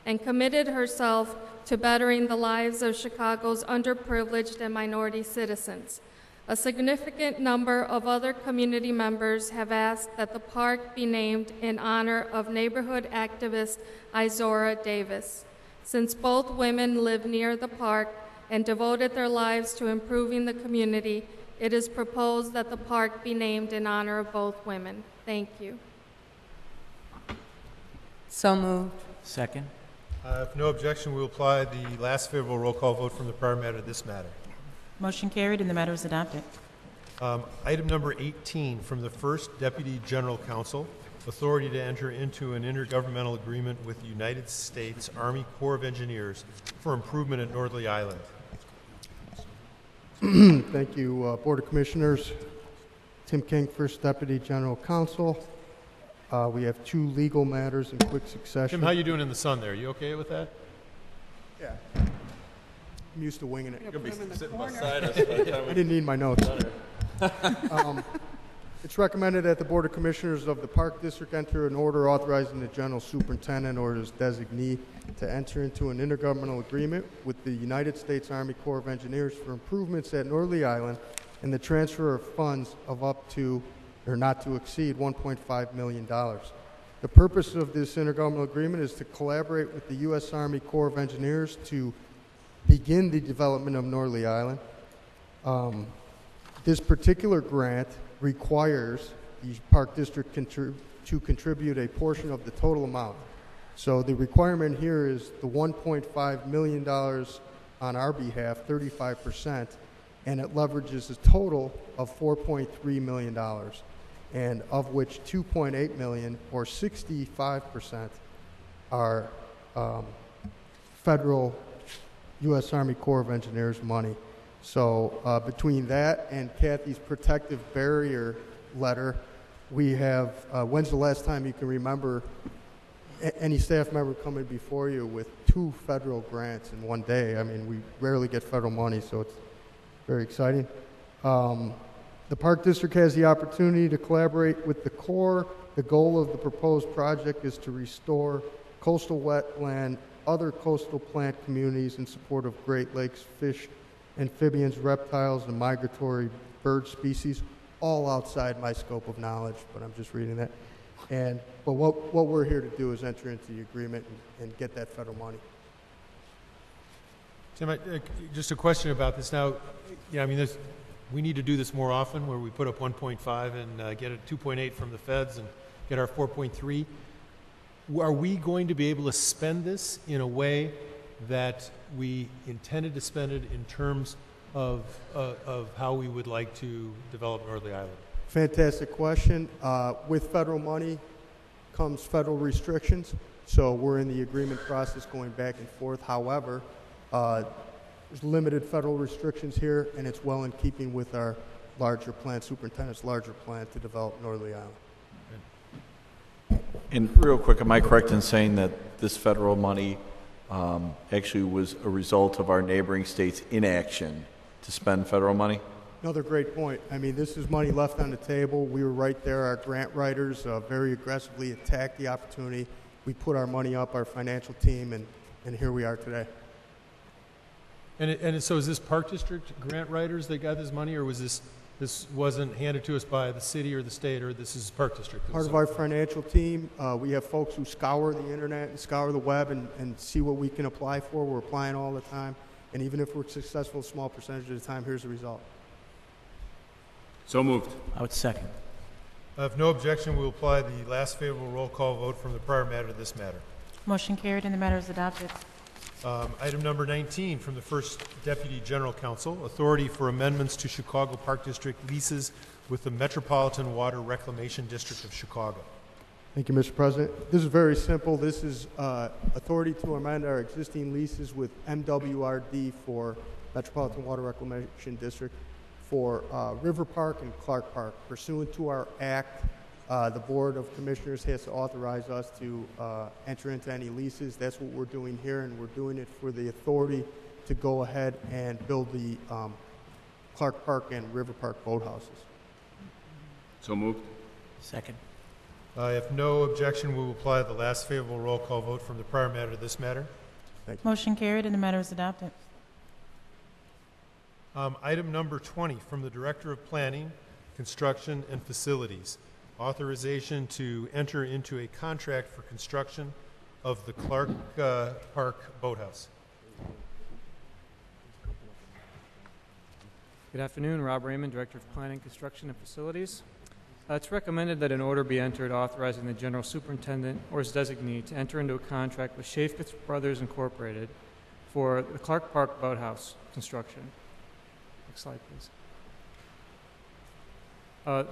and committed herself to bettering the lives of Chicago's underprivileged and minority citizens. A significant number of other community members have asked that the park be named in honor of neighborhood activist Izora Davis. Since both women live near the park and devoted their lives to improving the community, it is proposed that the park be named in honor of both women. Thank you. So moved. Second. If no objection, we will apply the last favorable roll call vote from the prior matter to this matter. Motion carried and the matter is adopted. Item number 18 from the First Deputy General Counsel, authority to enter into an intergovernmental agreement with the United States Army Corps of Engineers for improvement at Northley Island. Thank you, Board of Commissioners. Tim King, First Deputy General Counsel. We have two legal matters in quick succession. Tim, how you doing in the sun there? You okay with that? Yeah. I'm used to winging it. You're going to be sitting beside us by the time I didn't need my notes. It's recommended that the Board of Commissioners of the Park District enter an order authorizing the General Superintendent or his designee to enter into an intergovernmental agreement with the United States Army Corps of Engineers for improvements at Northley Island and the transfer of funds of up to, or not to exceed, $1.5 million. The purpose of this intergovernmental agreement is to collaborate with the U.S. Army Corps of Engineers to begin the development of Northley Island. This particular grant requires the Park District to contribute a portion of the total amount. So the requirement here is the $1.5 million on our behalf, 35%, and it leverages a total of $4.3 million, and of which $2.8 million, or 65%, are federal U.S. Army Corps of Engineers money. So between that and Kathy's protective barrier letter, we have, when's the last time you can remember any staff member coming before you with 2 federal grants in one day? I mean, we rarely get federal money, so it's very exciting. The Park District has the opportunity to collaborate with the Corps. The goal of the proposed project is to restore coastal wetland, other coastal plant communities in support of Great Lakes fish, amphibians, reptiles, and migratory bird species, all outside my scope of knowledge, but I'm just reading that. But what we're here to do is enter into the agreement and get that federal money. Tim, just a question about this now. Yeah, I mean, we need to do this more often, where we put up 1.5 and get a 2.8 from the feds and get our 4.3. Are we going to be able to spend this in a way that we intended to spend it in terms of how we would like to develop Northley Island? Fantastic question. With federal money comes federal restrictions, so we're in the agreement process going back and forth. However, there's limited federal restrictions here, and it's well in keeping with our larger plan, superintendent's larger plan to develop Northley Island. And real quick, am I correct in saying that this federal money actually was a result of our neighboring states' inaction to spend federal money? Another great point. I mean, this is money left on the table. We were right there. Our grant writers very aggressively attacked the opportunity. We put our money up, our financial team, and here we are today. And so is this Park District grant writers that got this money, or was this wasn't handed to us by the city or the state, or this is Park District? Part of our financial team. We have folks who scour the internet and scour the web and see what we can apply for. We're applying all the time. And even if we're successful a small percentage of the time, here's the result. So moved. I would second. If no objection, we will apply the last favorable roll call vote from the prior matter to this matter. Motion carried and the matter is adopted. Item number 19 from the First Deputy General Counsel, authority for amendments to Chicago Park District leases with the Metropolitan Water Reclamation District of Chicago. Thank you, Mr. President. This is very simple. This is authority to amend our existing leases with MWRD for Metropolitan Water Reclamation District for River Park and Clark Park. Pursuant to our act, the Board of Commissioners has to authorize us to enter into any leases. That's what we're doing here, and we're doing it for the authority to go ahead and build the Clark Park and River Park boathouses. So moved. Second. If no objection, we will apply the last favorable roll call vote from the prior matter to this matter. Thank you. Motion carried and the matter is adopted. Item number 20 from the Director of Planning, Construction, and Facilities, authorization to enter into a contract for construction of the Clark Park Boathouse. Good afternoon, Rob Raymond, Director of Planning, Construction, and Facilities. It's recommended that an order be entered authorizing the general superintendent or his designee to enter into a contract with Shafkes Brothers Incorporated for the Clark Park Boathouse construction. Next slide, please.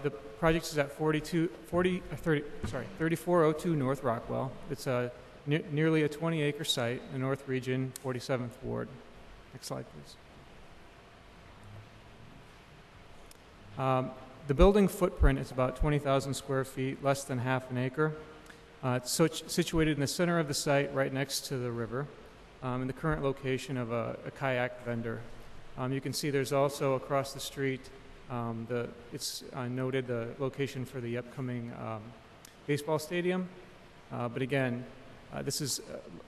The project is at 3402 North Rockwell. It's nearly a 20-acre site in the North Region, 47th Ward. Next slide, please. The building footprint is about 20,000 square feet, less than half an acre. It's situated in the center of the site, right next to the river, in the current location of a kayak vendor. You can see there's also across the street, it's noted the location for the upcoming baseball stadium. But again, this is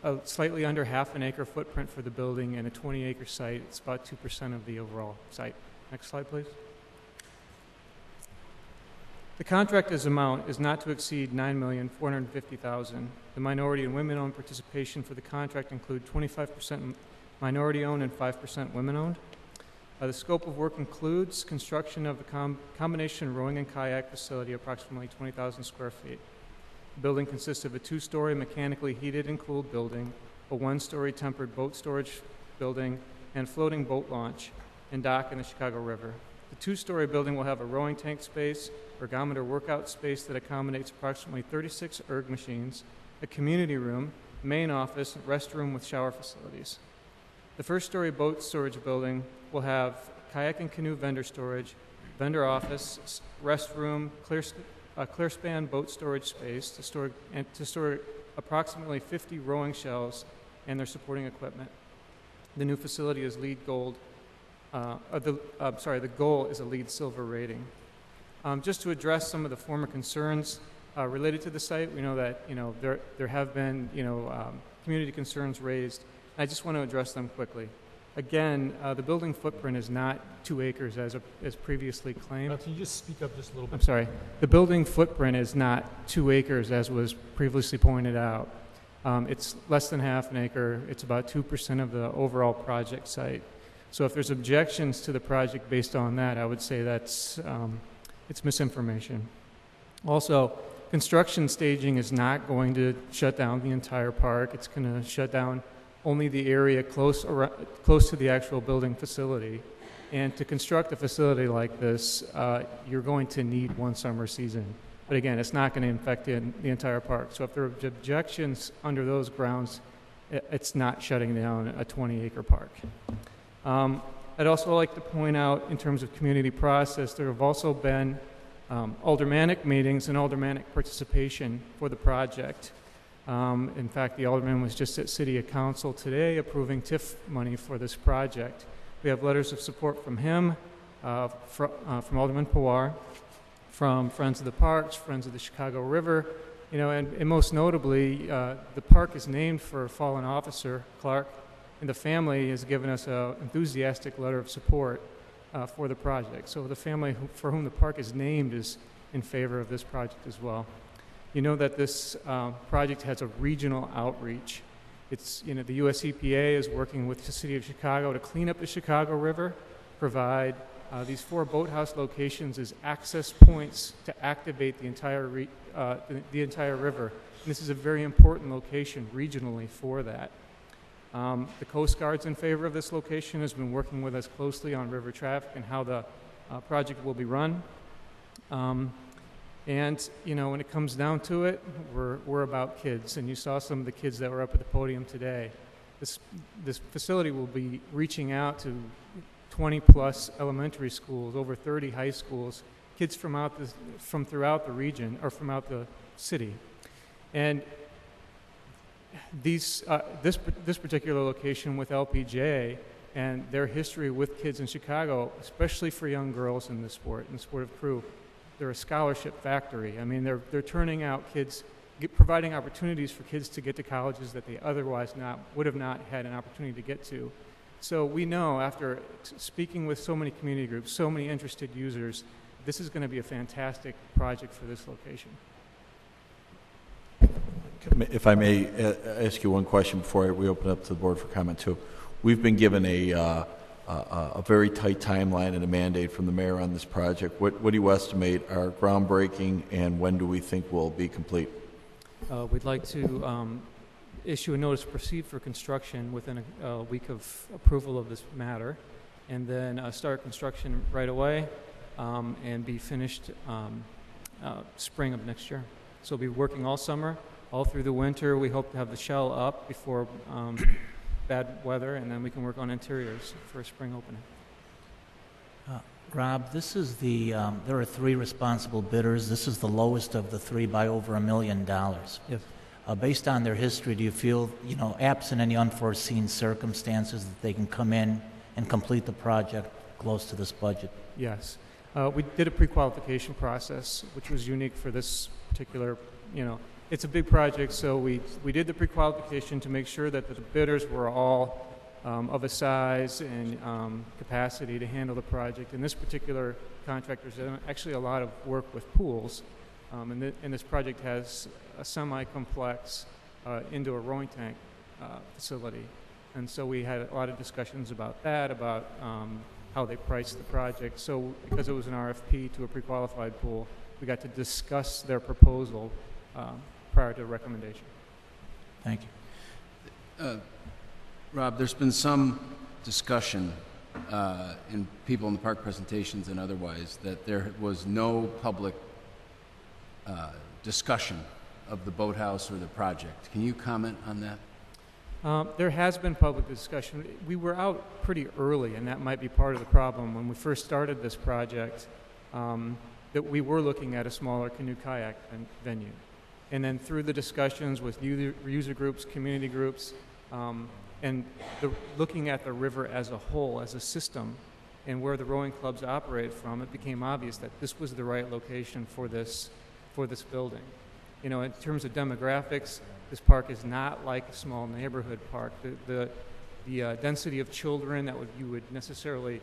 a slightly under half an acre footprint for the building and a 20-acre site. It's about 2% of the overall site. Next slide, please. The contractor's amount is not to exceed $9,450,000. The minority and women-owned participation for the contract include 25% minority-owned and 5% women-owned. The scope of work includes construction of a combination rowing and kayak facility, approximately 20,000 square feet. The building consists of a 2-story mechanically heated and cooled building, a 1-story tempered boat storage building, and floating boat launch and dock in the Chicago River. The 2-story building will have a rowing tank space, ergometer workout space that accommodates approximately 36 erg machines, a community room, main office, restroom with shower facilities. The 1st-story boat storage building will have kayak and canoe vendor storage, vendor office, restroom, clear span boat storage space to store approximately 50 rowing shells and their supporting equipment. The new facility is LEED Gold. The goal is a LEED Silver rating. Just to address some of the former concerns related to the site, we know that there have been community concerns raised. I just want to address them quickly. Again, the building footprint is not 2 acres as previously claimed. Can you just speak up just a little bit? I'm sorry. The building footprint is not 2 acres as was previously pointed out. It's less than half an acre. It's about 2% of the overall project site. So if there's objections to the project based on that, I would say that's it's misinformation. Also, construction staging is not going to shut down the entire park. It's going to shut down only the area close to the actual building facility. And to construct a facility like this, you're going to need 1 summer season. But again, it's not going to infect the entire park. So if there are objections under those grounds, it's not shutting down a 20-acre park. I'd also like to point out, in terms of community process, there have also been aldermanic meetings and aldermanic participation for the project. In fact, the alderman was just at City Council today approving TIF money for this project. We have letters of support from him, from Alderman Pawar, from Friends of the Parks, Friends of the Chicago River, and most notably, the park is named for a fallen officer, Clark, and the family has given us an enthusiastic letter of support for the project. So the family for whom the park is named is in favor of this project as well. You know that this project has a regional outreach. It's, the US EPA is working with the City of Chicago to clean up the Chicago River, provide these 4 boathouse locations as access points to activate the entire river. And this is a very important location regionally for that. The Coast Guard's in favor of this location, has been working with us closely on river traffic and how the project will be run. And when it comes down to it, we're about kids. And you saw some of the kids that were up at the podium today. This facility will be reaching out to 20-plus elementary schools, over 30 high schools, kids from throughout the region, or from out the city. And this particular location with LPJ and their history with kids in Chicago, especially for young girls in the sport of crew, they're a scholarship factory. I mean, they're turning out kids, providing opportunities for kids to get to colleges that they otherwise would have not had an opportunity to get to. So we know, after speaking with so many community groups, so many interested users, this is going to be a fantastic project for this location. If I may ask you one question before we open up to the board for comment too. We've been given a a very tight timeline and a mandate from the mayor on this project. What do you estimate are groundbreaking, and when do we think will be complete? We'd like to issue a notice to proceed for construction within a week of approval of this matter, and then start construction right away and be finished spring of next year. So we'll be working all summer, all through the winter. We hope to have the shell up before bad weather, and then we can work on interiors for a spring opening. Rob, this is there are 3 responsible bidders. This is the lowest of the 3 by over $1 million. Yes. Based on their history, do you feel, absent any unforeseen circumstances, that they can come in and complete the project close to this budget? Yes. We did a pre-qualification process, which was unique for this particular, it's a big project, so we did the pre-qualification to make sure that the bidders were all of a size and capacity to handle the project. And this particular contractor's done actually a lot of work with pools, and this project has a semi-complex indoor rowing tank facility. And so we had a lot of discussions about that, about how they priced the project. So because it was an RFP to a pre-qualified pool, we got to discuss their proposal prior to recommendation. Thank you. Rob, there's been some discussion in people in the park presentations and otherwise that there was no public discussion of the boathouse or the project. Can you comment on that? There has been public discussion. We were out pretty early, and that might be part of the problem. When we first started this project, that we were looking at a smaller canoe kayak venue. And then through the discussions with user groups, community groups, and looking at the river as a whole, as a system, and where the rowing clubs operate from, it became obvious that this was the right location for this building. In terms of demographics, this park is not like a small neighborhood park. The density of children that you would necessarily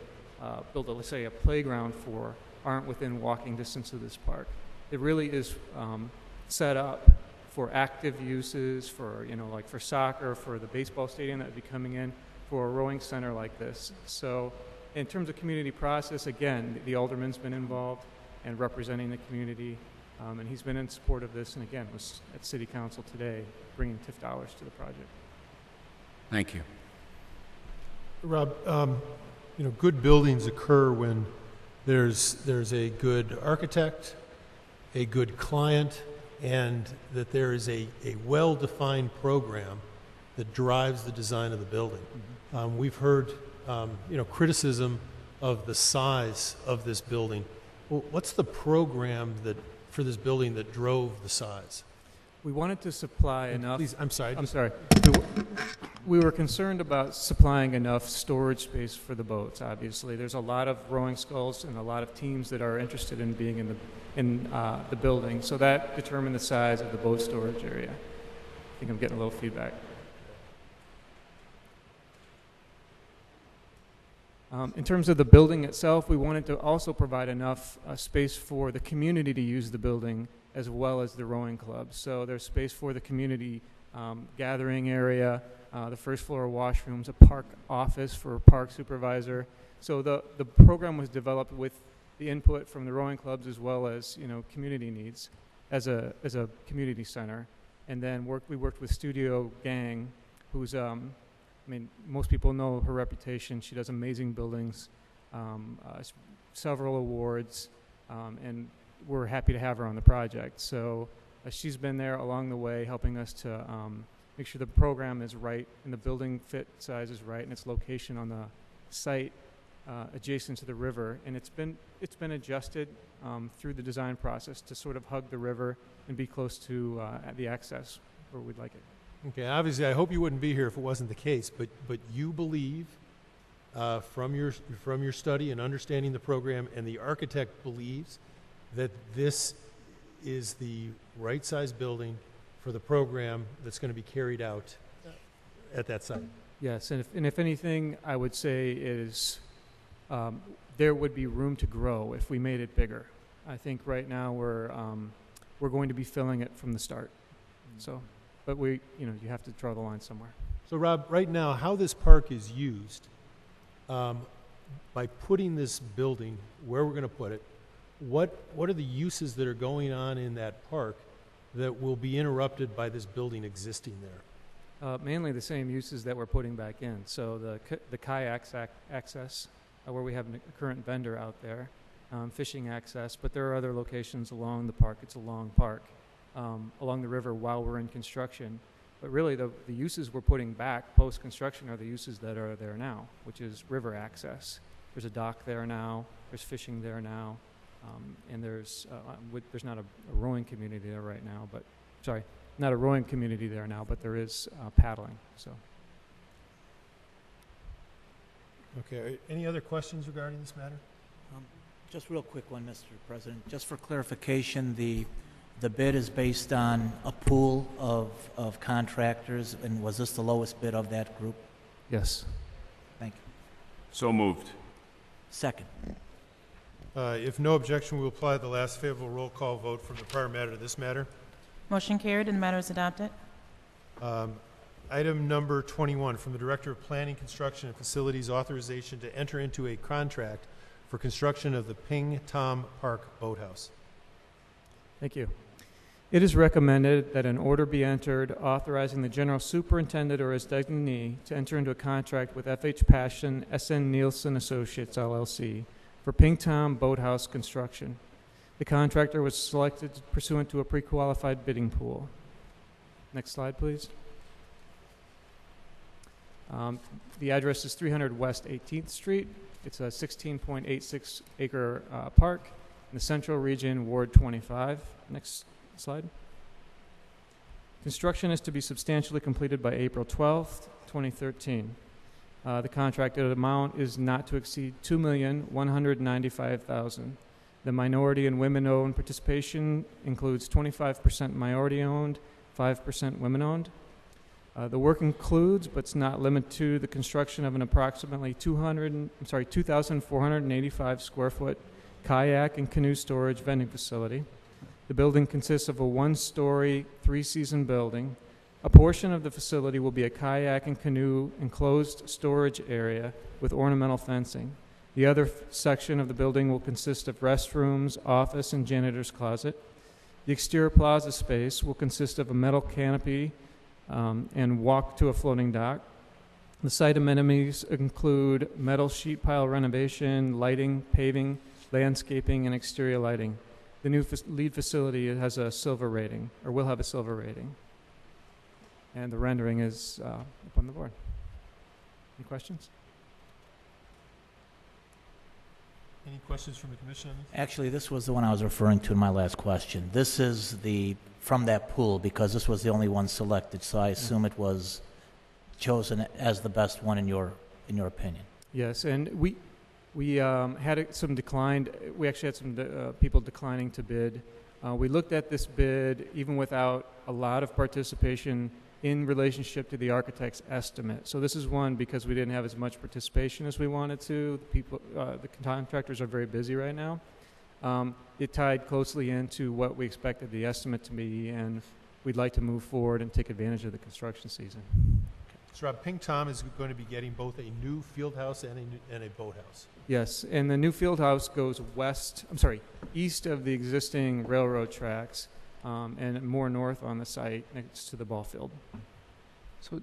build, let's say, a playground for aren't within walking distance of this park. It really is set up for active uses, for like for soccer, for the baseball stadium that would be coming in, for a rowing center like this. So, in terms of community process, again, the alderman's been involved and representing the community. And he's been in support of this, and again, was at City Council today, bringing TIF dollars to the project. Thank you. Rob, good buildings occur when there's a good architect, a good client, and that there is a well-defined program that drives the design of the building. Mm-hmm. We've heard, criticism of the size of this building. Well, what's the program for this building that drove the size? We wanted to supply enough. Please, I'm sorry. We were concerned about supplying enough storage space for the boats. Obviously, there's a lot of rowing sculls and a lot of teams that are interested in being in the building. So that determined the size of the boat storage area. I think I'm getting a little feedback. In terms of the building itself, we wanted to also provide enough space for the community to use the building as well as the rowing club. So there's space for the community gathering area, the first floor washrooms, a park office for a park supervisor. So the program was developed with the input from the rowing clubs as well as community needs as a community center. And then we worked with Studio Gang, who's most people know her reputation. She does amazing buildings, several awards, and we're happy to have her on the project. So she's been there along the way, helping us to make sure the program is right and the building fit size is right and its location on the site adjacent to the river. And it's been adjusted through the design process to sort of hug the river and be close to the access where we'd like it. Okay, obviously, I hope you wouldn't be here if it wasn't the case, but you believe from your study and understanding the program, and the architect believes that this is the right size building for the program that's going to be carried out at that site. Yes, and if anything, I would say is there would be room to grow if we made it bigger. I think right now we're going to be filling it from the start. So. But you have to draw the line somewhere. So, Rob, right now, how this park is used, by putting this building where we're going to put it, what are the uses that are going on in that park that will be interrupted by this building existing there? Mainly the same uses that we're putting back in. So the kayak access, where we have a current vendor out there, fishing access, but there are other locations along the park. It's a long park, along the river while we're in construction. But really, the uses we're putting back post-construction are the uses that are there now, which is river access. There's a dock there now. There's fishing there now. And there's not a rowing community there right now, but, sorry, not a rowing community there now, but there is paddling, so. Okay, any other questions regarding this matter? Just real quick one, Mr. President. Just for clarification, the bid is based on a pool of contractors, and was this the lowest bid of that group? Yes. Thank you. So moved. Second. If no objection, we will apply the last favorable roll call vote from the prior matter to this matter. Motion carried and the matter is adopted. Item number 21, from the Director of Planning, Construction, and Facilities, authorization to enter into a contract for construction of the Ping Tom Park Boathouse. Thank you. It is recommended that an order be entered authorizing the General Superintendent or his designee to enter into a contract with F.H. Passion S.N. Nielsen Associates, LLC, for Ping Tom Boathouse construction. The contractor was selected pursuant to a pre-qualified bidding pool. Next slide, please. The address is 300 West 18th Street. It's a 16.86 acre park in the Central Region, Ward 25. Next slide. Construction is to be substantially completed by April 12th, 2013. The contracted amount is not to exceed $2,195,000. The minority and women-owned participation includes 25% minority-owned, 5% women-owned. The work includes, but it's not limited to, the construction of an approximately 2,485 square foot kayak and canoe storage vending facility. The building consists of a one-story, three-season building. A portion of the facility will be a kayak and canoe enclosed storage area with ornamental fencing. The other section of the building will consist of restrooms, office, and janitor's closet. The exterior plaza space will consist of a metal canopy and walk to a floating dock. The site amenities include metal sheet pile renovation, lighting, paving, landscaping, and exterior lighting. The new lead facility has a silver rating, or will have a silver rating. And the rendering is up on the board. Any questions? Any questions from the commission on this? Actually, this was the one I was referring to in my last question. This is from that pool, because this was the only one selected, so I assume it was chosen as the best one in your opinion. Yes, and we had some declined. We actually had some people declining to bid. We looked at this bid even without a lot of participation in relationship to the architect's estimate. So this is one because we didn't have as much participation as we wanted to. The contractors are very busy right now. It tied closely into what we expected the estimate to be, and we'd like to move forward and take advantage of the construction season. So Rob, Ping Tom is going to be getting both a new field house and a boathouse. Yes, and the new field house goes east of the existing railroad tracks, and more north on the site next to the ball field. So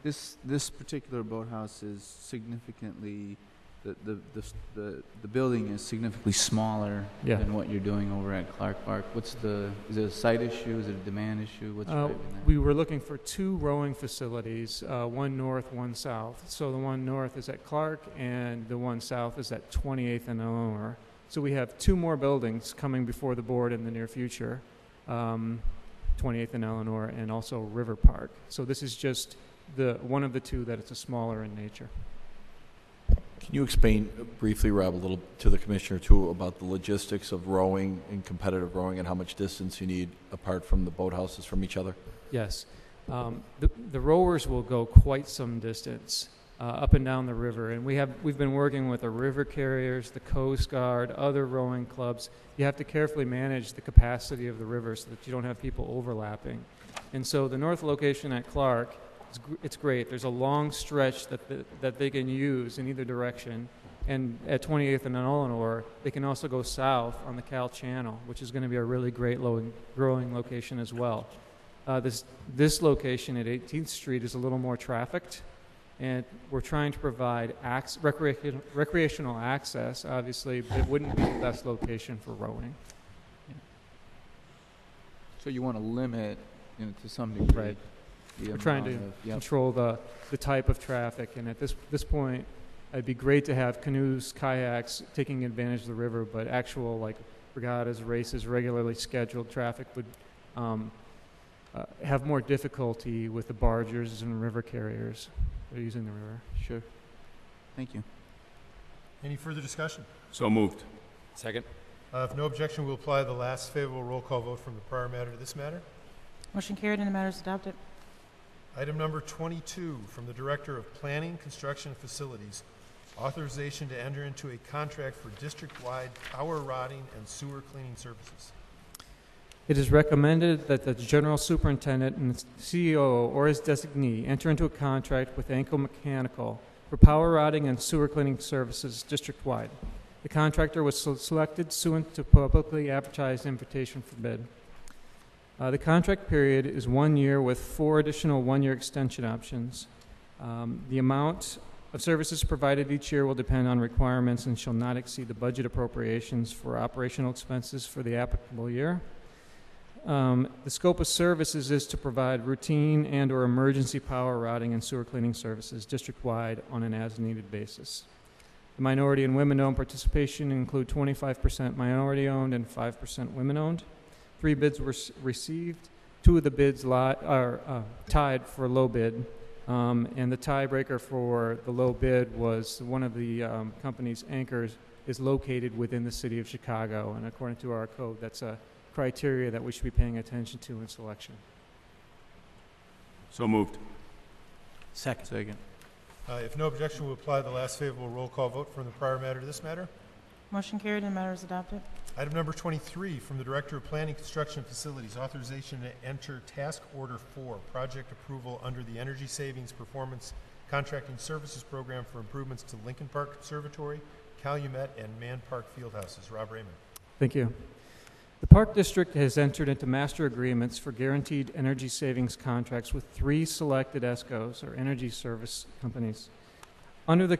this particular boathouse is significantly the building is significantly smaller than what you're doing over at Clark Park. Is it a site issue? Is it a demand issue? What's driving that? We were looking for two rowing facilities, one north, one south. So the one north is at Clark, and the one south is at 28th and Eleanor. So we have two more buildings coming before the board in the near future, 28th and Eleanor, and also River Park. So this is just one of the two that it's a smaller in nature. Can you explain briefly, Rob, a little to the commissioner too about the logistics of rowing and competitive rowing and how much distance you need apart from the boathouses from each other? Yes. The rowers will go quite some distance up and down the river, and we've been working with the river carriers, the Coast Guard, other rowing clubs. You have to carefully manage the capacity of the river so that you don't have people overlapping. And so the north location at Clark It's great. There's a long stretch that they can use in either direction. And at 28th and Eleanor, they can also go south on the Cal Channel, which is going to be a really great growing location as well. This location at 18th Street is a little more trafficked, and we're trying to provide recreational access, obviously, but it wouldn't be the best location for rowing. Yeah. So you want to limit, to some degree. Right. We're trying to control the type of traffic, and at this point, it'd be great to have canoes, kayaks taking advantage of the river, but actual like regattas, races, regularly scheduled traffic would have more difficulty with the bargers and river carriers that are using the river. Sure. Thank you. Any further discussion? So moved. Second. If no objection, we'll apply the last favorable roll call vote from the prior matter to this matter. Motion carried and the matter is adopted. Item number 22 from the Director of Planning, Construction, and Facilities. Authorization to enter into a contract for district-wide power rotting and sewer cleaning services. It is recommended that the General Superintendent and the CEO or his designee enter into a contract with Anko Mechanical for power rotting and sewer cleaning services district-wide. The contractor was selected pursuant to publicly advertised invitation for bid. The contract period is 1 year with 4 additional one-year extension options. The amount of services provided each year will depend on requirements and shall not exceed the budget appropriations for operational expenses for the applicable year. The scope of services is to provide routine and or emergency power routing and sewer cleaning services district-wide on an as-needed basis. The minority and women-owned participation include 25% minority-owned and 5% women-owned. 3 bids were received. 2 of the bids are tied for low bid. And the tiebreaker for the low bid was one of the company's anchors is located within the city of Chicago, and according to our code, that's a criteria that we should be paying attention to in selection. So moved. Second. If no objection, we'll apply the last favorable roll call vote from the prior matter to this matter. Motion carried and the matter is adopted. Item number 23 from the Director of Planning, Construction, and Facilities. Authorization to enter Task Order 4, project approval under the Energy Savings Performance Contracting Services Program for improvements to Lincoln Park Conservatory, Calumet, and Man Park Fieldhouses. Rob Raymond. Thank you. The Park District has entered into master agreements for guaranteed energy savings contracts with 3 selected ESCOs, or energy service companies. Under the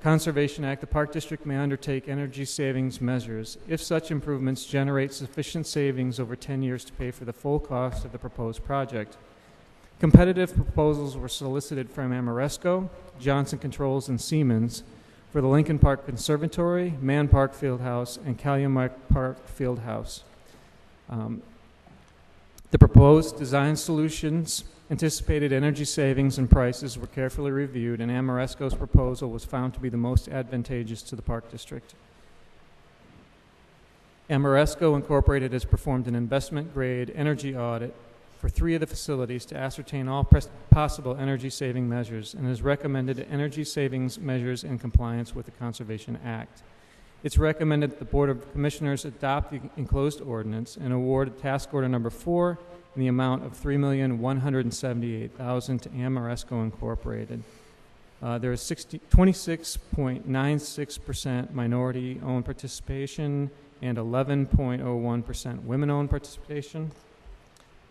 Conservation Act, the Park District may undertake energy savings measures if such improvements generate sufficient savings over 10 years to pay for the full cost of the proposed project. Competitive proposals were solicited from Amoresco, Johnson Controls, and Siemens for the Lincoln Park Conservatory, Man Park Fieldhouse, and Calumet Park Fieldhouse. The proposed design solutions, anticipated energy savings, and prices were carefully reviewed, and Amoresco's proposal was found to be the most advantageous to the Park District. Amoresco Incorporated has performed an investment-grade energy audit for 3 of the facilities to ascertain all possible energy-saving measures and has recommended energy savings measures in compliance with the Conservation Act. It's recommended that the Board of Commissioners adopt the enclosed ordinance and award Task Order Number 4 in the amount of $3,178,000 to Amoresco Incorporated. There is 26.96% minority-owned participation and 11.01% women-owned participation.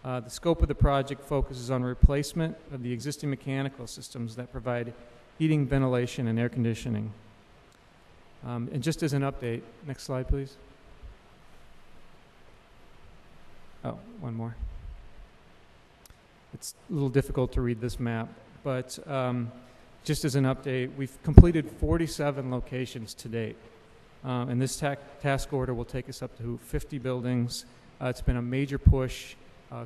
The scope of the project focuses on replacement of the existing mechanical systems that provide heating, ventilation, and air conditioning. And just as an update, next slide, please. Oh, one more. It's a little difficult to read this map, but just as an update, we've completed 47 locations to date. And this task order will take us up to 50 buildings. It's been a major push,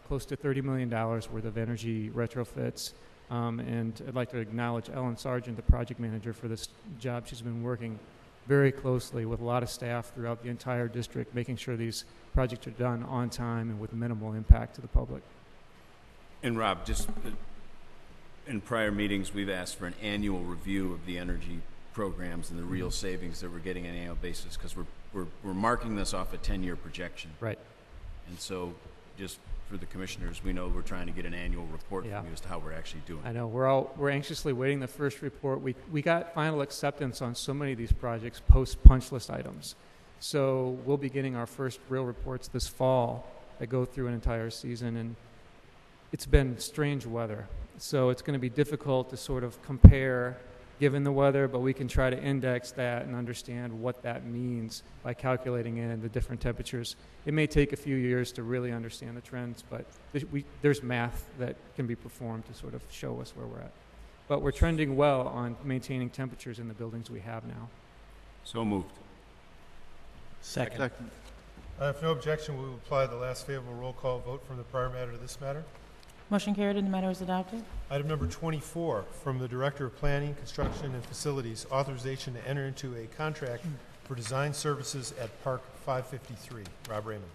close to $30 million worth of energy retrofits. And I'd like to acknowledge Ellen Sargent, the project manager for this job. She's been working very closely with a lot of staff throughout the entire district, making sure these projects are done on time and with minimal impact to the public. And Rob, just in prior meetings, we've asked for an annual review of the energy programs and the real savings that we're getting on an annual basis, because we're marking this off a 10-year projection. Right. And so just for the commissioners, we know we're trying to get an annual report Yeah. from you as to how we're actually doing. I know, we're anxiously waiting the first report. We got final acceptance on so many of these projects post punch list items. So we'll be getting our first real reports this fall that go through an entire season, and it's been strange weather. So it's going to be difficult to sort of compare given the weather, but we can try to index that and understand what that means by calculating in the different temperatures. It may take a few years to really understand the trends, but there's math that can be performed to sort of show us where we're at. But we're trending well on maintaining temperatures in the buildings we have now. So moved. Second. If no objection, we will apply the last favorable roll call vote from the prior matter to this matter. Motion carried and the matter is adopted. Item number 24, from the Director of Planning, Construction, and Facilities, authorization to enter into a contract for design services at Park 553. Rob Raymond.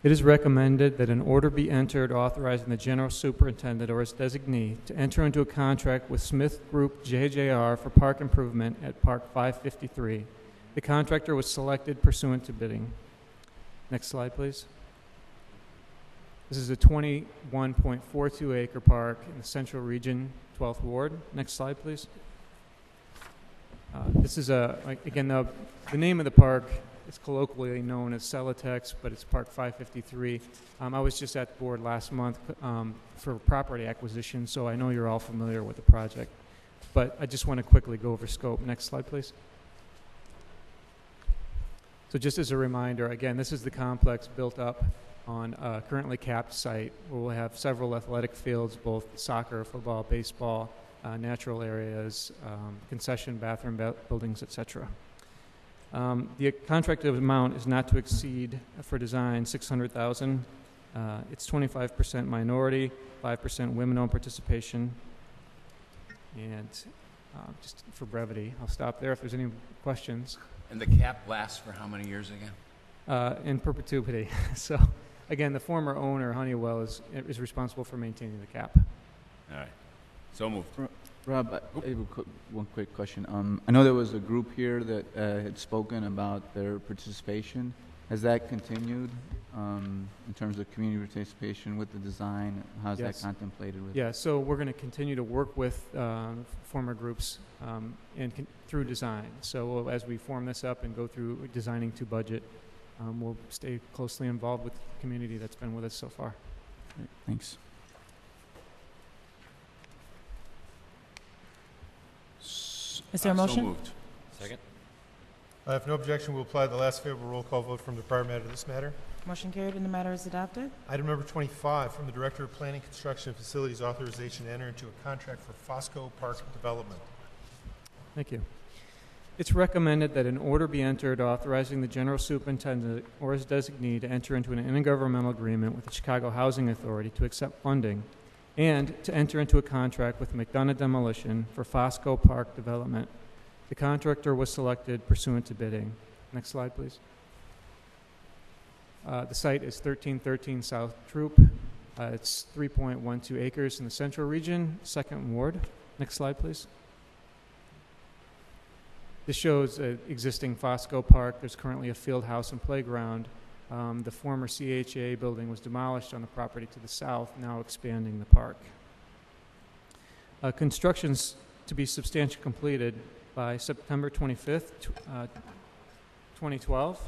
It is recommended that an order be entered authorizing the general superintendent or his designee to enter into a contract with Smith Group JJR for park improvement at Park 553. The contractor was selected pursuant to bidding. Next slide, please. This is a 21.42 acre park in the Central Region, 12th Ward. Next slide, please. This is again, the name of the park is colloquially known as Celotex, but it's Park 553. I was just at the board last month for property acquisition, so I know you're all familiar with the project. But I just want to quickly go over scope. Next slide, please. So just as a reminder, again, this is the complex built up on a currently capped site where we'll have several athletic fields, both soccer, football, baseball, natural areas, concession, bathroom buildings, etc. The contracted amount is not to exceed, for design, $600,000. It's 25% minority, 5% women-owned participation. And just for brevity, I'll stop there if there's any questions. And the cap lasts for how many years again? In perpetuity. So, again, the former owner, Honeywell, is responsible for maintaining the cap. All right. So moved. Rob, I have one quick question. I know there was a group here that had spoken about their participation. Has that continued in terms of community participation with the design? How's Yes. that contemplated with? Yeah, so we're going to continue to work with former groups through design. So as we form this up and go through designing to budget, we'll stay closely involved with the community that's been with us so far. Great, thanks. Is there a motion? So moved. Second. If no objection, we'll apply the last favorable roll call vote from the prior matter to this matter. Motion carried and the matter is adopted. Item number 25, from the Director of Planning, Construction, and Facilities, authorization to enter into a contract for Fosco Park Development. Thank you. It's recommended that an order be entered authorizing the general superintendent or his designee to enter into an intergovernmental agreement with the Chicago Housing Authority to accept funding and to enter into a contract with McDonough Demolition for Fosco Park Development. The contractor was selected pursuant to bidding. Next slide, please. The site is 1313 South Troop. It's 3.12 acres in the Central Region, 2nd Ward. Next slide, please. This shows an existing Fosco Park. There's currently a field house and playground. The former CHA building was demolished on the property to the south, now expanding the park. Construction's to be substantially completed by September 25th, 2012.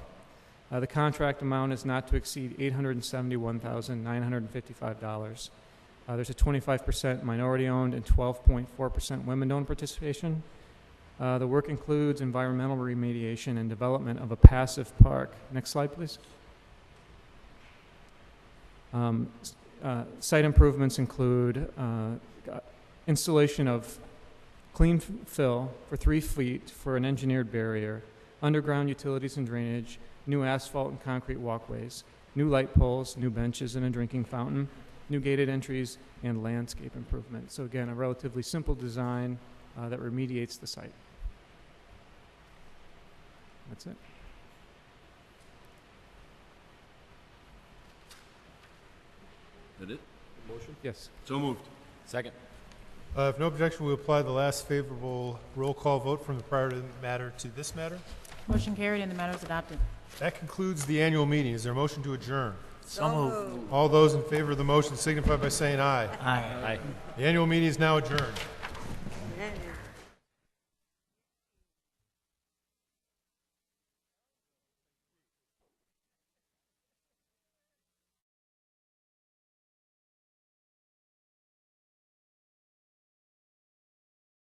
The contract amount is not to exceed $871,955. There's a 25% minority-owned and 12.4% women-owned participation. The work includes environmental remediation and development of a passive park. Next slide, please. Site improvements include installation of clean fill for 3 feet for an engineered barrier, underground utilities and drainage, new asphalt and concrete walkways, new light poles, new benches and a drinking fountain, new gated entries, and landscape improvement. So again, a relatively simple design that remediates the site. That's it. That it? Motion? Yes. So moved. Second. If no objection, we'll apply the last favorable roll call vote from the prior matter to this matter. Motion carried and the matter is adopted. That concludes the annual meeting. Is there a motion to adjourn? So moved. All those in favor of the motion signify by saying aye. Aye. The annual meeting is now adjourned.